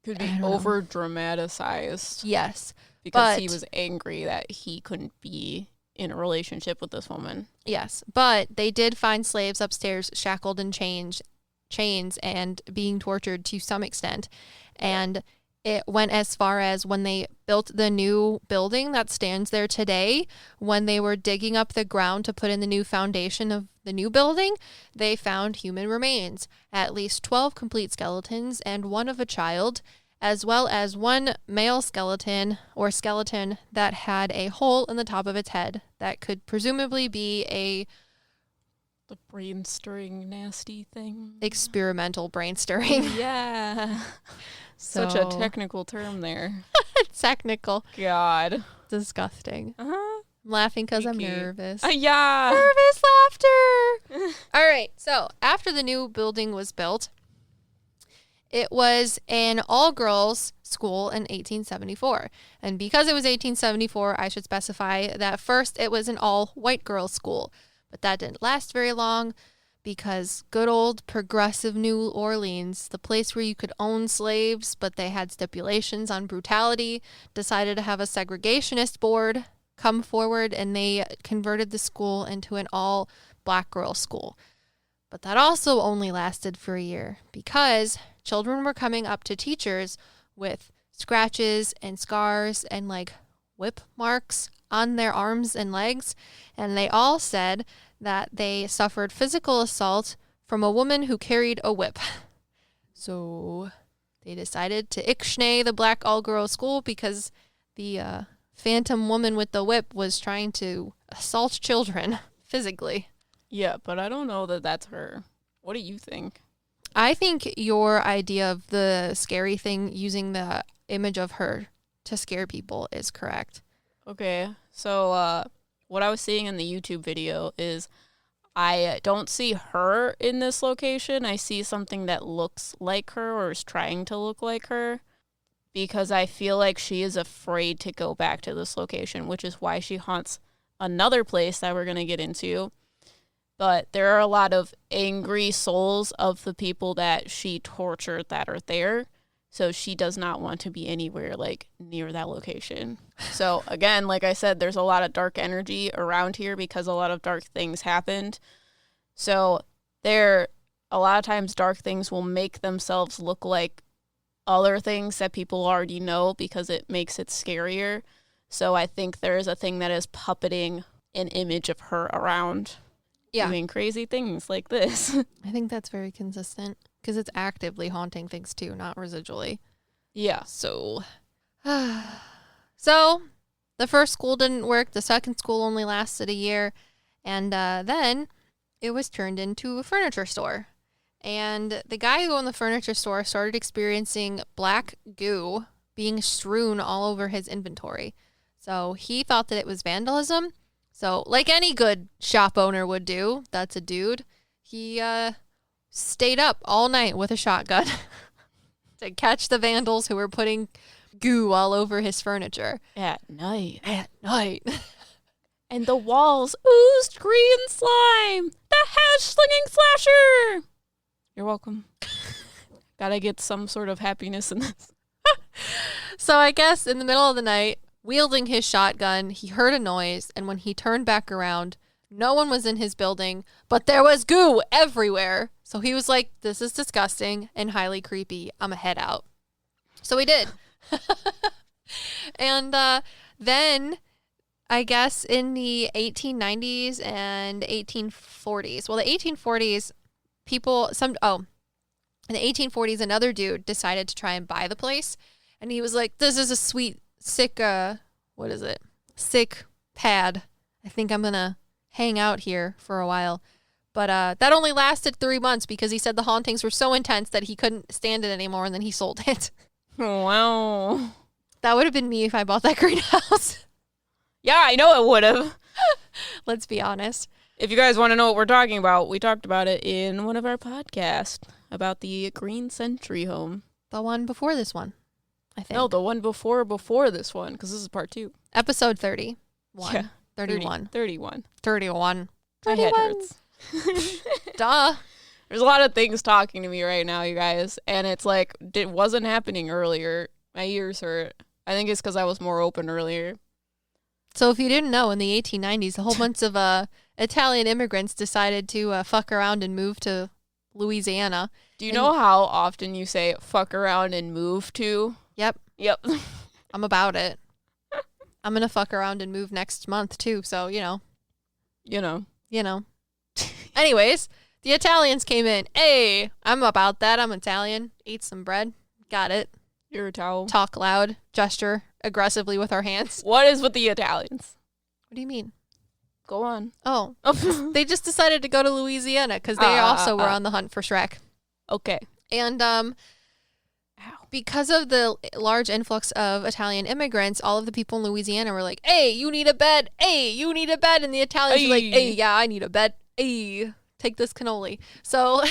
Could be over dramatized. Yes. Because he was angry that he couldn't be in a relationship with this woman. Yes. But they did find slaves upstairs shackled in chains and being tortured to some extent. And it went as far as when they built the new building that stands there today, when they were digging up the ground to put in the new foundation of the new building, they found human remains, at least 12 complete skeletons and one of a child, as well as one male skeleton that had a hole in the top of its head that could presumably be the brain stirring nasty thing. Experimental brain stirring. Yeah. Such a technical term there. Technical. God. Disgusting. Uh-huh. I'm laughing because I'm nervous. Yeah. Nervous laughter. All right. So after the new building was built, it was an all-girls school in 1874. And because it was 1874, I should specify that first it was an all-white girls school. But that didn't last very long because good old progressive New Orleans, the place where you could own slaves, but they had stipulations on brutality, decided to have a segregationist board come forward, and they converted the school into an all-black girls school. But that also only lasted for a year because children were coming up to teachers with scratches and scars and like whip marks on their arms and legs, and they all said that they suffered physical assault from a woman who carried a whip. So they decided to ixnay the black all-girls school because the phantom woman with the whip was trying to assault children physically. Yeah, but I don't know that that's her. What do you think? I think your idea of the scary thing using the image of her to scare people is correct. Okay, so what I was seeing in the YouTube video is I don't see her in this location. I see something that looks like her or is trying to look like her because I feel like she is afraid to go back to this location, which is why she haunts another place that we're going to get into. But there are a lot of angry souls of the people that she tortured that are there. So she does not want to be anywhere like near that location. So again, like I said, there's a lot of dark energy around here because a lot of dark things happened. So a lot of times dark things will make themselves look like other things that people already know because it makes it scarier. So I think there is a thing that is puppeting an image of her around. Yeah. Doing crazy things like this. I think that's very consistent because it's actively haunting things too, not residually. Yeah. So the first school didn't work. The second school only lasted a year. And then it was turned into a furniture store. And the guy who owned the furniture store started experiencing black goo being strewn all over his inventory. So he thought that it was vandalism. So, like any good shop owner would do, that's a dude, he stayed up all night with a shotgun to catch the vandals who were putting goo all over his furniture. At night. And the walls oozed green slime! The hedge-slinging slasher! You're welcome. Gotta get some sort of happiness in this. So I guess in the middle of the night, wielding his shotgun, he heard a noise, and when he turned back around, no one was in his building, but there was goo everywhere. So he was like, this is disgusting and highly creepy. I'm gonna head out. So he did. And then, I guess in the 1890s and 1840s, well, the 1840s, in the 1840s, another dude decided to try and buy the place, and he was like, this is a sick pad. I think I'm going to hang out here for a while. But that only lasted 3 months because he said the hauntings were so intense that he couldn't stand it anymore, and then he sold it. Oh, wow. That would have been me if I bought that greenhouse. Yeah, I know it would have. Let's be honest. If you guys want to know what we're talking about, we talked about it in one of our podcasts about the Green Century home. The one before this one, I think. No, the one before this one, because this is part 2. Episode 30. Yeah. 31. 31. 31. My head hurts. Duh. There's a lot of things talking to me right now, you guys, and it's like, it wasn't happening earlier. My ears hurt. I think it's because I was more open earlier. So if you didn't know, in the 1890s, a whole bunch of Italian immigrants decided to fuck around and move to Louisiana. Do you know how often you say fuck around and move to? Yep. Yep. I'm about it. I'm going to fuck around and move next month, too, so, you know. You know. Anyways, the Italians came in. Hey, I'm about that. I'm Italian. Eat some bread. Got it. You're a towel. Talk loud. Gesture aggressively with our hands. What is with the Italians? What do you mean? Go on. Oh. They just decided to go to Louisiana because they also were on the hunt for Shrek. Okay. And because of the large influx of Italian immigrants, all of the people in Louisiana were like, hey, you need a bed. Hey, you need a bed. And the Italians were like, hey, yeah, I need a bed. Hey, take this cannoli. So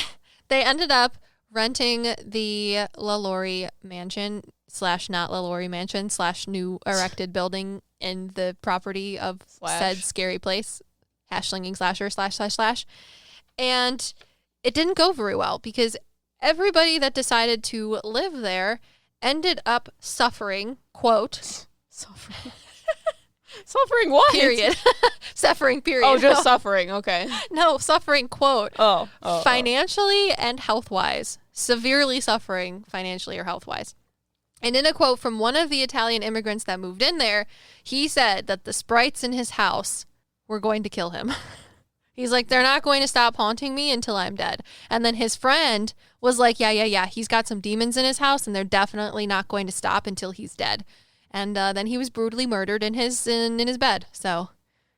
they ended up renting the LaLaurie Mansion / not LaLaurie Mansion / new erected building in the property of said scary place, # slasher //. And it didn't go very well because everybody that decided to live there ended up suffering, quote. Suffering. Suffering what? Period. Suffering, period. Oh, just suffering. Okay. No, suffering, quote. Oh. Financially and health-wise. Severely suffering financially or health-wise. And in a quote from one of the Italian immigrants that moved in there, he said that the sprites in his house were going to kill him. He's like, they're not going to stop haunting me until I'm dead. And then his friend was like, yeah. He's got some demons in his house, and they're definitely not going to stop until he's dead. And then he was brutally murdered in his bed. So,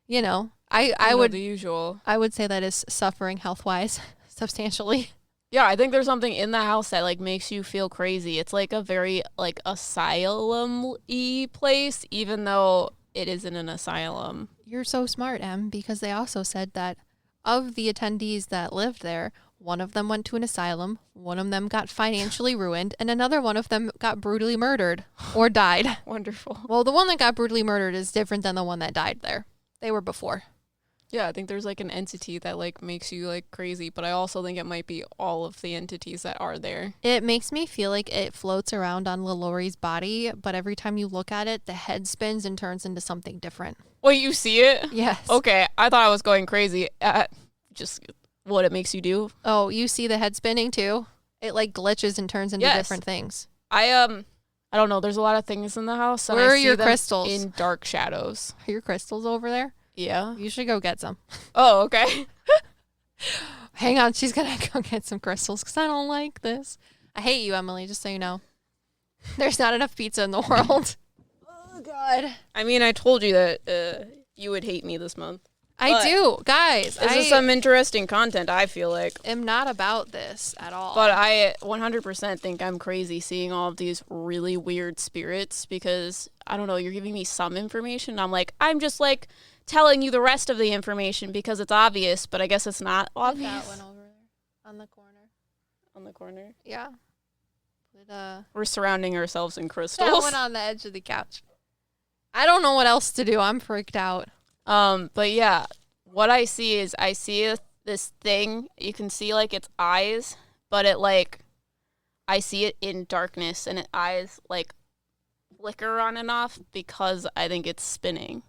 you know, I would the usual. I would say that is suffering health-wise substantially. Yeah, I think there's something in the house that like makes you feel crazy. It's like a very like asylum-y place, even though it isn't an asylum. You're so smart, Em, because they also said that of the attendees that lived there, one of them went to an asylum, one of them got financially ruined, and another one of them got brutally murdered or died. Wonderful. Well, the one that got brutally murdered is different than the one that died there. They were before. Yeah, I think there's like an entity that like makes you like crazy, but I also think it might be all of the entities that are there. It makes me feel like it floats around on LaLaurie's body, but every time you look at it, the head spins and turns into something different. Wait, you see it? Yes. Okay, I thought I was going crazy. Just what it makes you do. Oh, you see the head spinning too? It like glitches and turns into different things. I don't know. There's a lot of things in the house. And Where I are see your them crystals? in dark shadows. Are your crystals over there? Yeah. You should go get some. Oh, okay. Hang on, she's gonna go get some crystals because I don't like this. I hate you, Emily, just so you know. There's not enough pizza in the world. Oh, God. I mean, I told you that you would hate me this month. I do. Guys, this is some interesting content, I feel like. I'm not about this at all. But I 100% think I'm crazy seeing all of these really weird spirits because, I don't know, you're giving me some information. I'm like, I'm just like telling you the rest of the information because it's obvious, but I guess it's not obvious. That one over there on the corner. On the corner? Yeah. We're surrounding ourselves in crystals. That one on the edge of the couch. I don't know what else to do. I'm freaked out. But yeah, what I see is this thing. You can see like its eyes, but it like I see it in darkness, and its eyes like flicker on and off because I think it's spinning.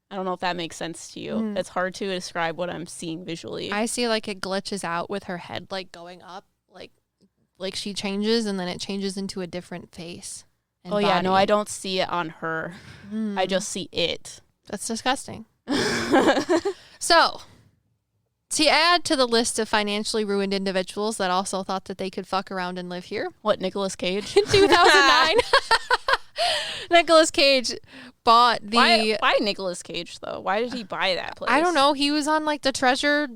I don't know if that makes sense to you. It's hard to describe what I'm seeing visually. I see like it glitches out with her head like going up, like she changes, and then it changes into a different face. Oh yeah, no, I don't see it on her. I just see it. That's disgusting. So, to add to the list of financially ruined individuals that also thought that they could fuck around and live here. What, Nicolas Cage? In 2009, Nicolas Cage bought the... Why Nicolas Cage, though? Why did he buy that place? I don't know. He was on, like, the treasure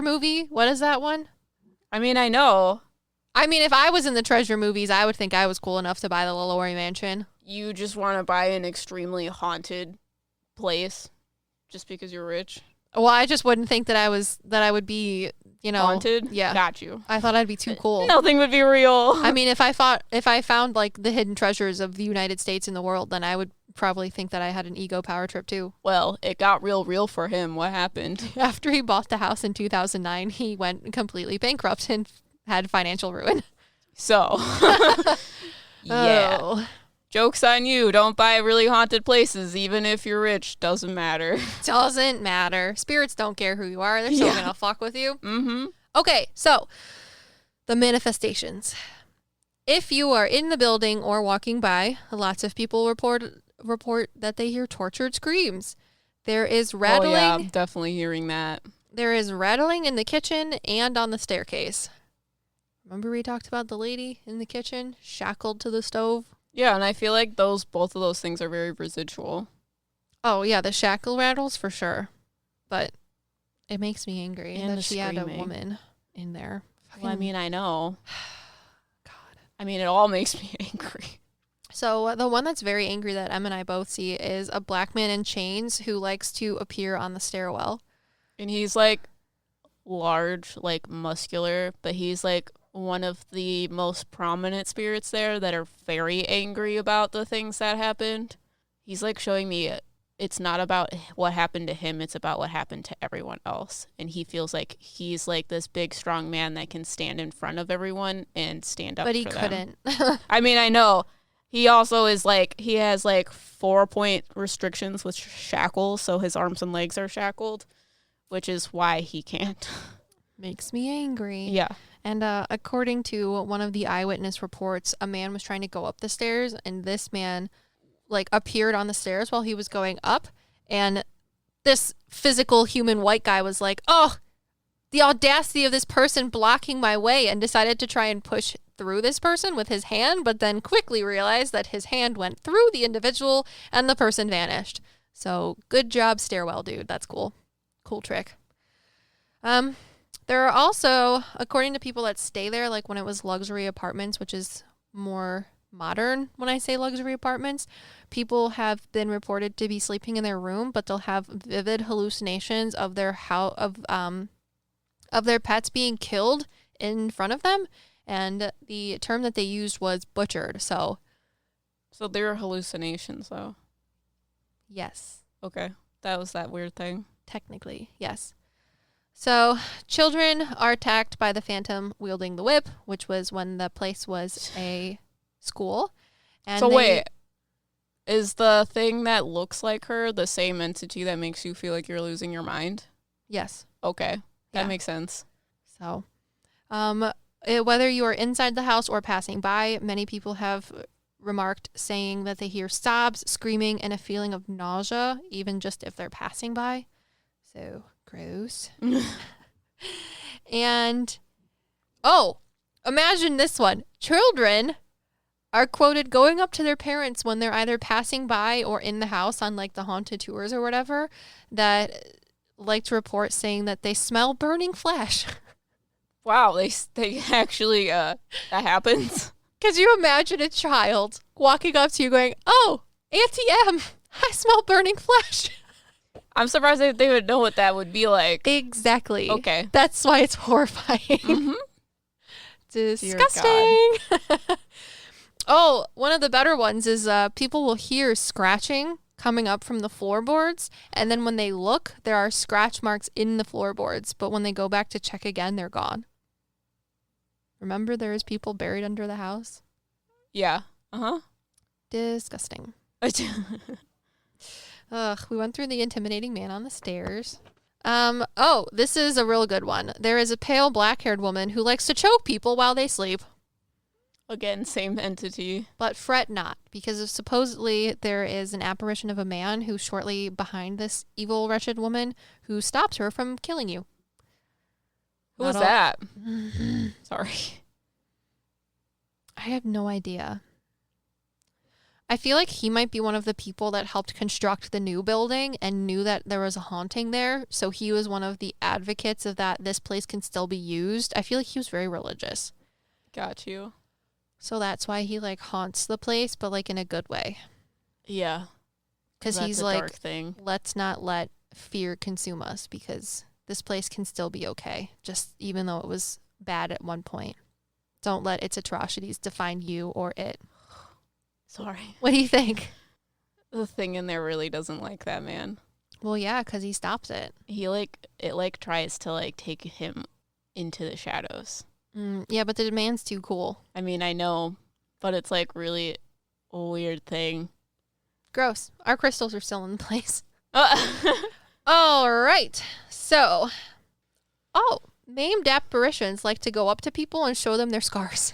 movie. What is that one? I mean, I know. I mean, if I was in the treasure movies, I would think I was cool enough to buy the LaLaurie Mansion. You just want to buy an extremely haunted place. Just because you're rich? Well, I just wouldn't think that I would be, Haunted? Yeah. Got you. I thought I'd be too cool. Nothing would be real. I mean, if I found like the hidden treasures of the United States in the world, then I would probably think that I had an ego power trip too. Well, it got real for him. What happened? After he bought the house in 2009, he went completely bankrupt and had financial ruin. So, yeah. Oh. Joke's on you. Don't buy really haunted places, even if you're rich. Doesn't matter. Doesn't matter. Spirits don't care who you are. They're still gonna fuck with you. Mm-hmm. Okay, so the manifestations. If you are in the building or walking by, lots of people report that they hear tortured screams. There is rattling. Oh yeah, I'm definitely hearing that. There is rattling in the kitchen and on the staircase. Remember we talked about the lady in the kitchen shackled to the stove? Yeah, and I feel like both of those things are very residual. Oh yeah, the shackle rattles for sure. But it makes me angry And that she had a screaming. woman in there. Well, I mean, I know. God. I mean, it all makes me angry. So the one that's very angry that Em and I both see is a black man in chains who likes to appear on the stairwell. And he's like large, like muscular, but he's like one of the most prominent spirits there that are very angry about the things that happened. He's like showing me it's not about what happened to him, it's about what happened to everyone else. And he feels like he's like this big, strong man that can stand in front of everyone and stand up for them. But he couldn't. I mean, I know. He also is like, he has like 4-point restrictions with shackles, so his arms and legs are shackled, which is why he can't. Makes me angry. Yeah. And according to one of the eyewitness reports, a man was trying to go up the stairs, and this man like appeared on the stairs while he was going up, and this physical human white guy was like, "Oh, the audacity of this person blocking my way," and decided to try and push through this person with his hand, but then quickly realized that his hand went through the individual and the person vanished. So good job, stairwell dude. That's cool. Cool trick. There are also, according to people that stay there, like when it was luxury apartments, which is more modern when I say luxury apartments, people have been reported to be sleeping in their room, but they'll have vivid hallucinations of their of their pets being killed in front of them, and the term that they used was butchered. So they're hallucinations, though. yes. Okay. That was that weird thing. Technically, yes. So children are attacked by the phantom wielding the whip, which was when the place was a school. And so wait, is the thing that looks like her the same entity that makes you feel like you're losing your mind? Yes. Okay. That Yeah. makes sense. So, whether you are inside the house or passing by, many people have remarked saying that they hear sobs, screaming, and a feeling of nausea, even just if they're passing by. So gross. And, imagine this one. Children are quoted going up to their parents when they're either passing by or in the house on like the haunted tours or whatever, that like to report saying that they smell burning flesh. Wow, they actually, that happens? Could you imagine a child walking up to you going, "Oh, Auntie M, I smell burning flesh"? I'm surprised they would know what that would be like. Exactly. Okay. That's why it's horrifying. Mm-hmm. Disgusting. One of the better ones is people will hear scratching coming up from the floorboards, and then when they look, there are scratch marks in the floorboards, but when they go back to check again, they're gone. Remember, there is people buried under the house? Yeah. Uh-huh. Disgusting. Ugh, we went through the intimidating man on the stairs. This is a real good one. There is a pale black-haired woman who likes to choke people while they sleep. Again, same entity. But fret not, because supposedly there is an apparition of a man who's shortly behind this evil, wretched woman who stops her from killing you. Who was that? Sorry. I have no idea. I feel like he might be one of the people that helped construct the new building and knew that there was a haunting there. So he was one of the advocates of that this place can still be used. I feel like he was very religious. Got you. So that's why he like haunts the place, but like in a good way. Yeah. Because he's a like, dark thing. let's not let fear consume us, because this place can still be okay, just even though it was bad at one point. Don't let its atrocities define you or it. Sorry. What do you think? The thing in there really doesn't like that man. Well, yeah, because he stops it. It tries to take him into the shadows. Yeah, but the man's too cool. I mean, I know, but it's really a weird thing. Gross. Our crystals are still in place. All right. So, named apparitions like to go up to people and show them their scars.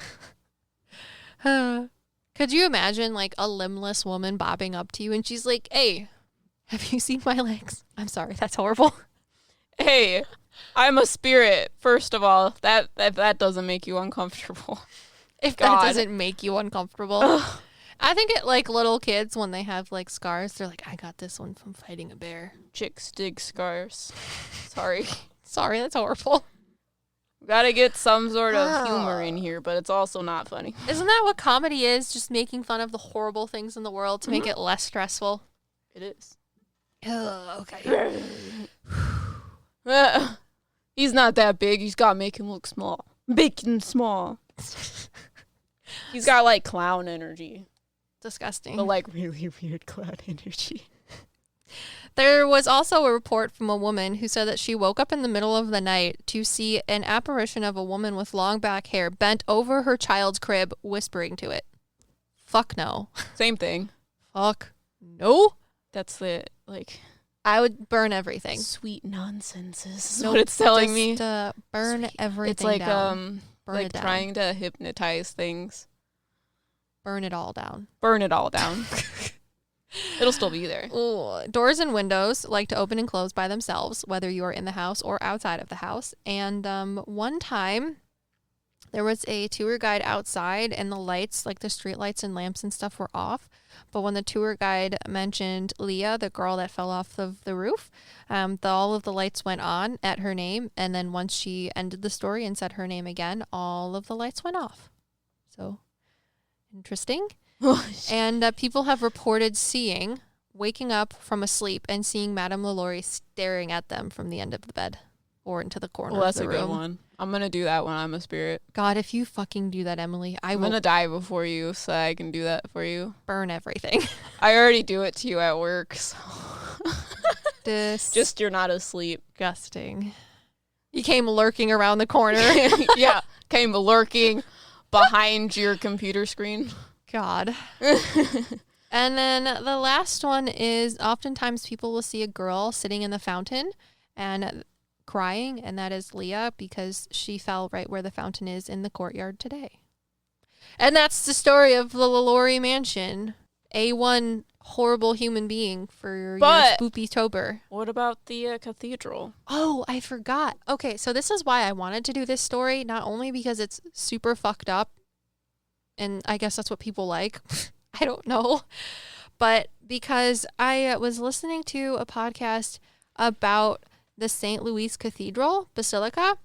Could you imagine a limbless woman bobbing up to you and she's like, "Hey, have you seen my legs?" I'm sorry, that's horrible. Hey, I'm a spirit. First of all, that doesn't make you uncomfortable. If that doesn't make you uncomfortable. Ugh. I think it little kids, when they have scars, they're like, "I got this one from fighting a bear." Chicks dig scars. Sorry. Sorry, that's horrible. Gotta get some sort of humor in here, but it's also not funny. Isn't that what comedy is? Just making fun of the horrible things in the world to make it less stressful? It is. Okay. He's not that big. He's got to make him look small. Big and small. He's got clown energy. Disgusting. But really weird clown energy. There was also a report from a woman who said that she woke up in the middle of the night to see an apparition of a woman with long black hair bent over her child's crib, whispering to it. Fuck no. Same thing. Fuck no. That's the, I would burn everything. Sweet nonsense is what it's telling me. Burn everything down. Burn it down. Trying to hypnotize things. Burn it all down. Burn it all down. It'll still be there. Ooh. Doors and windows like to open and close by themselves, whether you are in the house or outside of the house. And one time, there was a tour guide outside, and the lights, the street lights and lamps and stuff, were off. But when the tour guide mentioned Leah, the girl that fell off of the roof, all of the lights went on at her name. And then once she ended the story and said her name again, all of the lights went off. So, interesting. And people have reported waking up from a sleep and seeing Madame LaLaurie staring at them from the end of the bed or into the corner of the room. That's a good one. I'm going to do that when I'm a spirit. God, if you fucking do that, Emily, I'm going to die before you so I can do that for you. Burn everything. I already do it to you at work. So. Just you're not asleep. Disgusting. You came lurking around the corner. Yeah, came lurking behind your computer screen. God. And then the last one is oftentimes people will see a girl sitting in the fountain and crying, and that is Leah, because she fell right where the fountain is in the courtyard today. And that's the story of the LaLaurie Mansion. A1 horrible human being for your spoopy-tober. What about the cathedral? Oh, I forgot. Okay, so this is why I wanted to do this story, not only because it's super fucked up, and I guess that's what people like. I don't know. But because I was listening to a podcast about the St. Louis Cathedral Basilica.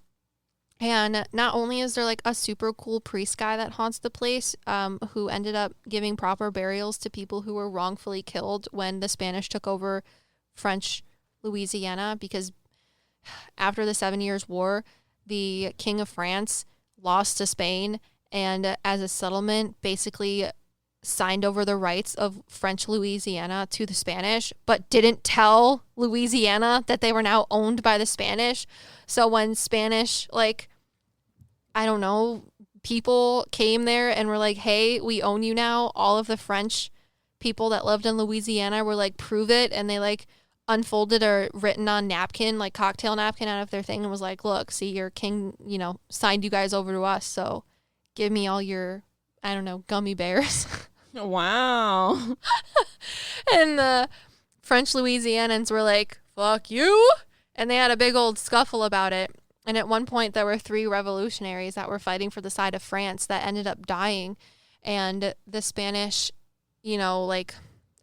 And not only is there a super cool priest guy that haunts the place, who ended up giving proper burials to people who were wrongfully killed when the Spanish took over French Louisiana, because after the 7 Years' War, the King of France lost to Spain, and as a settlement basically signed over the rights of French Louisiana to the Spanish, but didn't tell Louisiana that they were now owned by the Spanish. So when Spanish, I don't know, people came there and were like, "Hey, we own you now," all of the French people that lived in Louisiana were like, "Prove it." And they unfolded a written on napkin, cocktail napkin out of their thing, and was like, "Look, see, your king, signed you guys over to us. So give me all your, I don't know, gummy bears." Wow. And the French Louisianans were like, "Fuck you." And they had a big old scuffle about it. And at one point, there were 3 revolutionaries that were fighting for the side of France that ended up dying. And the Spanish, I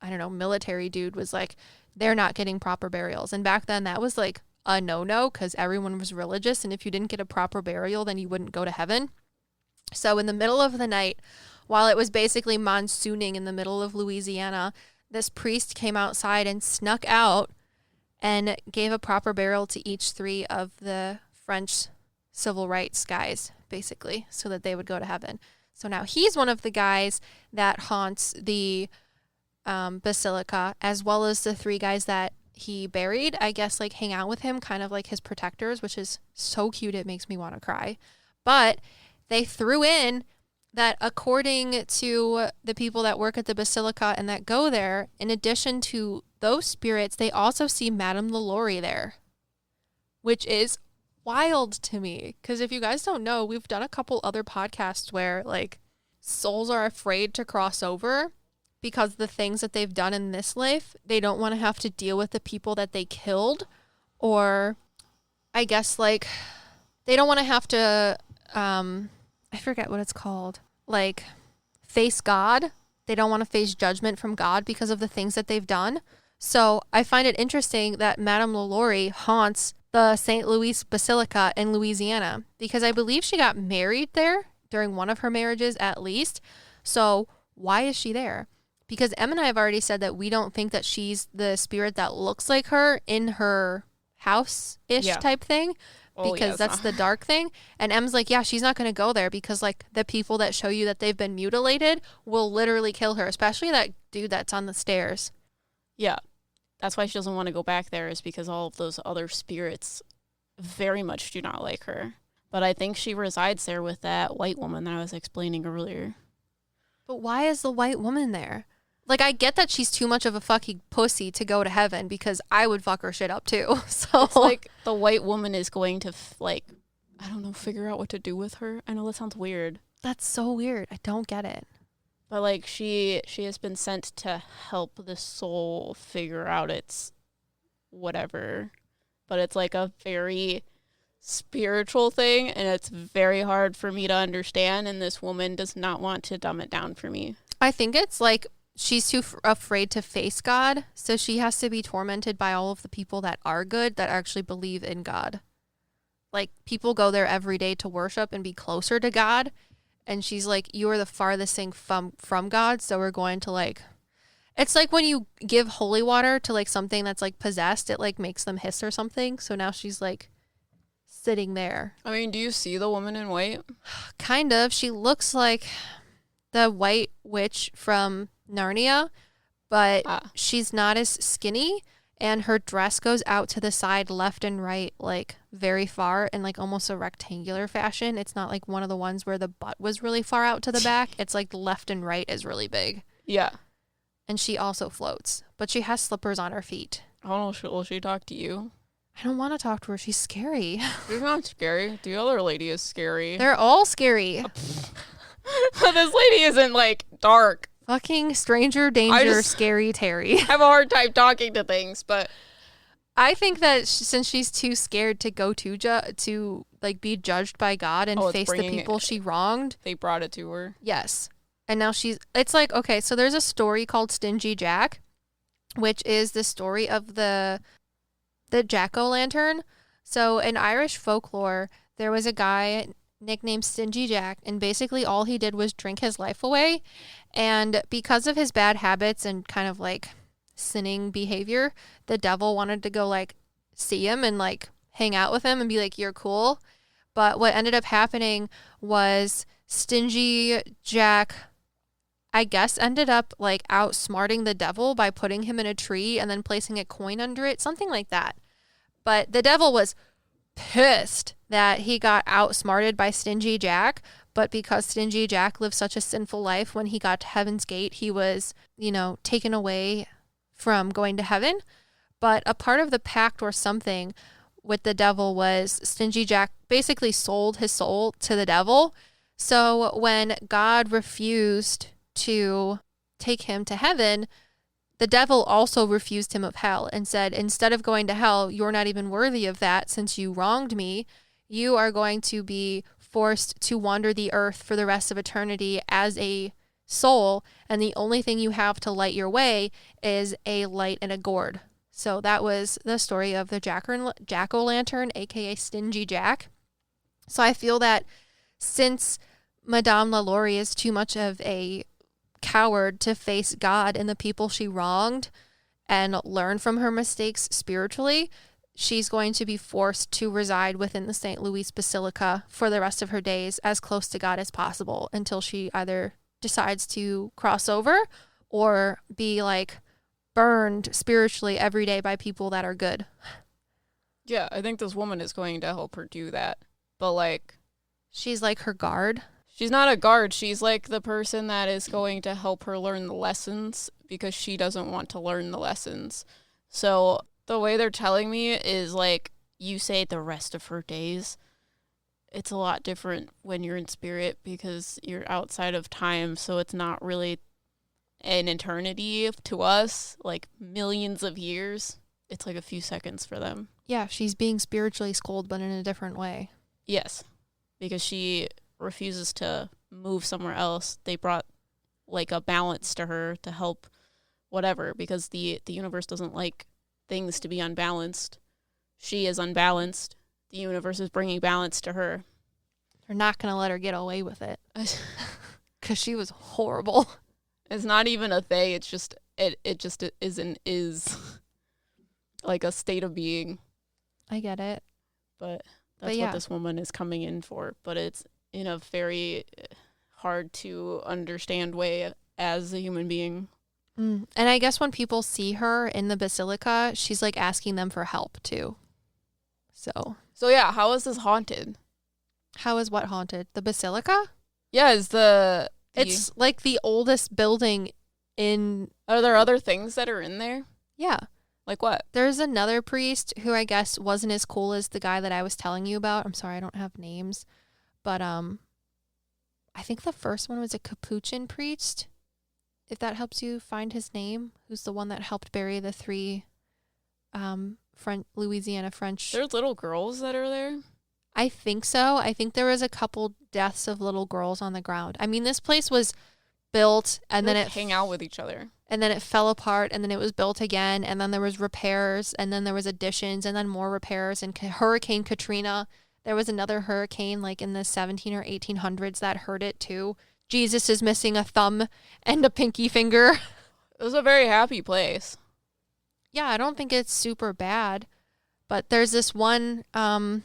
don't know, military dude was like, "They're not getting proper burials." And back then, that was a no-no, because everyone was religious. And if you didn't get a proper burial, then you wouldn't go to heaven. So in the middle of the night, while it was basically monsooning in the middle of Louisiana, this priest came outside and snuck out and gave a proper burial to each 3 of the French civil rights guys, basically, so that they would go to heaven. So now he's one of the guys that haunts the basilica, as well as the 3 guys that he buried, I guess, like hang out with him, kind of like his protectors, which is so cute. It makes me want to cry. But they threw in that according to the people that work at the basilica and that go there, in addition to those spirits, they also see Madame LaLaurie there, which is wild to me. Because if you guys don't know, we've done a couple other podcasts where like souls are afraid to cross over because the things that they've done in this life, they don't want to have to deal with the people that they killed, or I guess like they don't want to have to I forget what it's called, like face God. They don't want to face judgment from God because of the things that they've done. So I find it interesting that Madame LaLaurie haunts the St. Louis Basilica in Louisiana, because I believe she got married there during one of her marriages at least. So why is she there? Because Em and I have already said that we don't think that she's the spirit that looks like her in her house-ish type thing, because that's the dark thing. And Em's like, yeah, she's not going to go there because like the people that show you that they've been mutilated will literally kill her, especially that dude that's on the stairs. Yeah. That's why she doesn't want to go back there, is because all of those other spirits very much do not like her. But I think she resides there with that white woman that I was explaining earlier. But why is the white woman there? Like, I get that she's too much of a fucking pussy to go to heaven, because I would fuck her shit up too. So it's like the white woman is going to I don't know, figure out what to do with her. I know that sounds weird. That's so weird. I don't get it. But like she has been sent to help the soul figure out its whatever. But it's like a very spiritual thing, and it's very hard for me to understand, and this woman does not want to dumb it down for me. I think it's like she's too afraid to face God, so she has to be tormented by all of the people that are good, that actually believe in God. Like, people go there every day to worship and be closer to God, and she's like, you are the farthest thing from God, so we're going to like... It's like when you give holy water to like something that's like possessed, it like makes them hiss or something, so now she's like sitting there. I mean, do you see the woman in white? Kind of. She looks like the white witch from Narnia, but she's not as skinny, and her dress goes out to the side left and right, like very far, in like almost a rectangular fashion. It's not like one of the ones where the butt was really far out to the back. It's like left and right is really big. Yeah. And she also floats, but she has slippers on her feet. I don't know, will she talk to you? I don't want to talk to her. She's scary. She's not scary. The other lady is scary. They're all scary. But this lady isn't like dark. Fucking stranger danger, scary Terry. I have a hard time talking to things, but I think that since she's too scared to go to like be judged by God and face the people she wronged, they brought it to her. Yes. And now it's like, okay, so there's a story called Stingy Jack, which is the story of the jack-o'-lantern. So in Irish folklore, there was a guy nicknamed Stingy Jack, and basically all he did was drink his life away. And because of his bad habits and kind of like sinning behavior, the devil wanted to go like see him and like hang out with him and be like, you're cool. But what ended up happening was Stingy Jack, I guess, ended up like outsmarting the devil by putting him in a tree and then placing a coin under it, something like that. But the devil was pissed that he got outsmarted by Stingy Jack, but because Stingy Jack lived such a sinful life, when he got to Heaven's Gate, he was, taken away from going to heaven. But a part of the pact or something with the devil was Stingy Jack basically sold his soul to the devil. So when God refused to take him to heaven, the devil also refused him of hell and said, instead of going to hell, you're not even worthy of that since you wronged me. You are going to be forced to wander the earth for the rest of eternity as a soul, and the only thing you have to light your way is a light and a gourd. So that was the story of the jack-o'-lantern, aka Stingy Jack. So I feel that since Madame LaLaurie is too much of a coward to face God and the people she wronged, and learn from her mistakes spiritually, she's going to be forced to reside within the St. Louis Basilica for the rest of her days as close to God as possible until she either decides to cross over or be like burned spiritually every day by people that are good. Yeah, I think this woman is going to help her do that. But, like... She's like her guard. She's not a guard. She's like the person that is going to help her learn the lessons because she doesn't want to learn the lessons. So the way they're telling me is like you say the rest of her days. It's a lot different when you're in spirit because you're outside of time. So it's not really an eternity to us, like millions of years. It's like a few seconds for them. Yeah, she's being spiritually scolded, but in a different way. Yes, because she refuses to move somewhere else. They brought like a balance to her to help whatever because the universe doesn't like things to be unbalanced. She is unbalanced. The universe is bringing balance to her. They're not going to let her get away with it because she was horrible. It's not even a they. It's just it just is like a state of being. I get it. But that's what this woman is coming in for. But it's in a very hard to understand way as a human being. And I guess when people see her in the basilica, she's like asking them for help too. So yeah, how is this haunted? How is what haunted? The basilica? Yeah, it's like the oldest building in... Are there other things that are in there? Yeah. Like what? There's another priest who I guess wasn't as cool as the guy that I was telling you about. I'm sorry, I don't have names. But I think the first one was a Capuchin priest, if that helps you find his name, who's the one that helped bury the 3 Louisiana French. There's little girls that are there? I think so. I think there was a couple deaths of little girls on the ground. I mean, this place was built and then it hang out with each other. And then it fell apart and then it was built again and then there was repairs and then there was additions and then more repairs and Hurricane Katrina. There was another hurricane like in the 17 or 1800s that hurt it too. Jesus is missing a thumb and a pinky finger. It was a very happy place. Yeah, I don't think it's super bad. But there's this one, I don't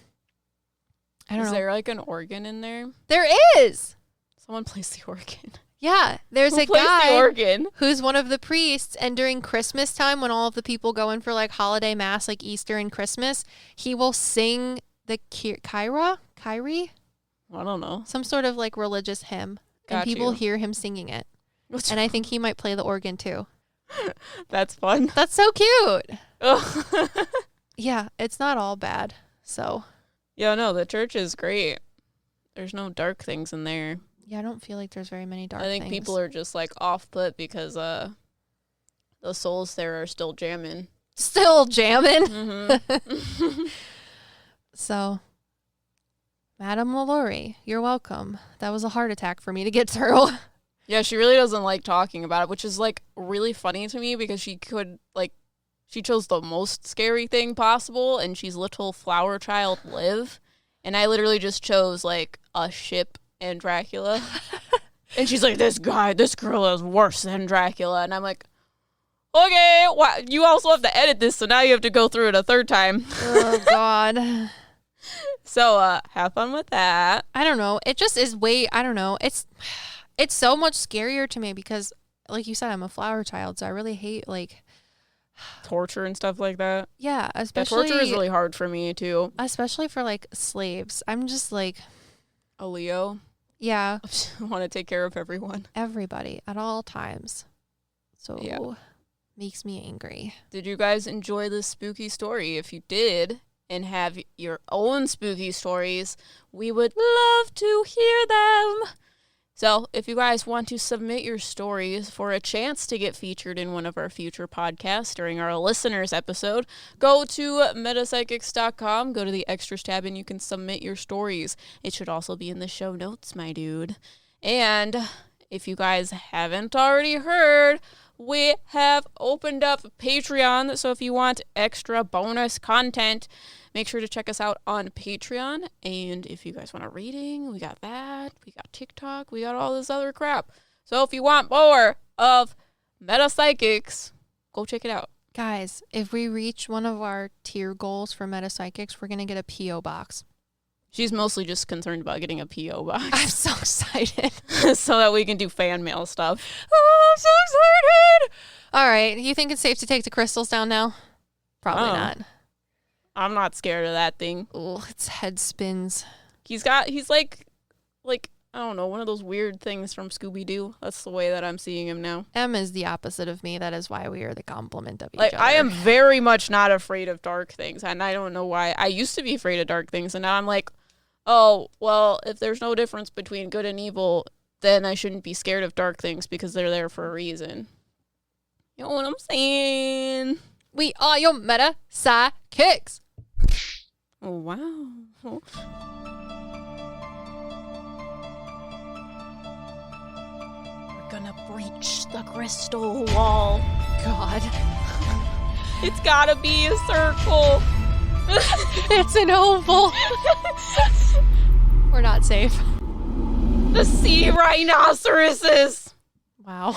know. Is there like an organ in there? There is! Someone plays the organ. Yeah, there's Who a plays guy the organ? who's one of the priests, and during Christmas time, when all of the people go in for like holiday mass, like Easter and Christmas, he will sing the Kyrie? I don't know. Some sort of like religious hymn, and people hear him singing it. And I think he might play the organ too. That's fun. That's so cute. Yeah, it's not all bad. So. Yeah, no, the church is great. There's no dark things in there. Yeah, I don't feel like there's very many dark things. I think people are just like off put because the souls there are still jamming. Still jamming? Mm-hmm. So, Madame LaLaurie, you're welcome. That was a heart attack for me to get through. Yeah, she really doesn't like talking about it, which is like really funny to me because she chose the most scary thing possible, and she's little flower child Liv, and I literally just chose like a ship and Dracula. And she's like, this girl is worse than Dracula. And I'm like, okay, you also have to edit this, so now you have to go through it a third time. Oh, God. So, have fun with that. I don't know. It just is I don't know. It's so much scarier to me because, like you said, I'm a flower child, so I really hate, like... torture and stuff like that. Yeah, especially... torture is really hard for me, too. Especially for, like, slaves. I'm just, like... A Leo? Yeah. I want to take care of everyone. Everybody, at all times. So, yeah. Makes me angry. Did you guys enjoy this spooky story? If you did, and have your own spooky stories, we would love to hear them. So if you guys want to submit your stories for a chance to get featured in one of our future podcasts during our listeners episode, go to metapsychics.com, go to the extras tab, and you can submit your stories. It should also be in the show notes, my dude. And if you guys haven't already heard, we have opened up Patreon. So if you want extra bonus content, make sure to check us out on Patreon. And if you guys want a rating, we got that. We got TikTok. We got all this other crap. So if you want more of Metapsychics, go check it out. Guys, if we reach one of our tier goals for Meta Psychics, we're going to get a P.O. box. She's mostly just concerned about getting a P.O. box. I'm so excited. So that we can do fan mail stuff. Oh, I'm so excited. All right. You think it's safe to take the crystals down now? Probably not. I'm not scared of that thing. Oh, its head spins. He's like, I don't know, one of those weird things from Scooby-Doo. That's the way that I'm seeing him now. M is the opposite of me. That is why we are the complement of each Like, other. I am very much not afraid of dark things, and I don't know why. I used to be afraid of dark things, and now I'm like, oh, well, if there's no difference between good and evil, then I shouldn't be scared of dark things because they're there for a reason. You know what I'm saying? We are your Meta Psychics. Oh, wow. We're gonna breach the crystal wall. God. It's gotta be a circle. It's an oval. We're not safe. The sea rhinoceroses. Wow.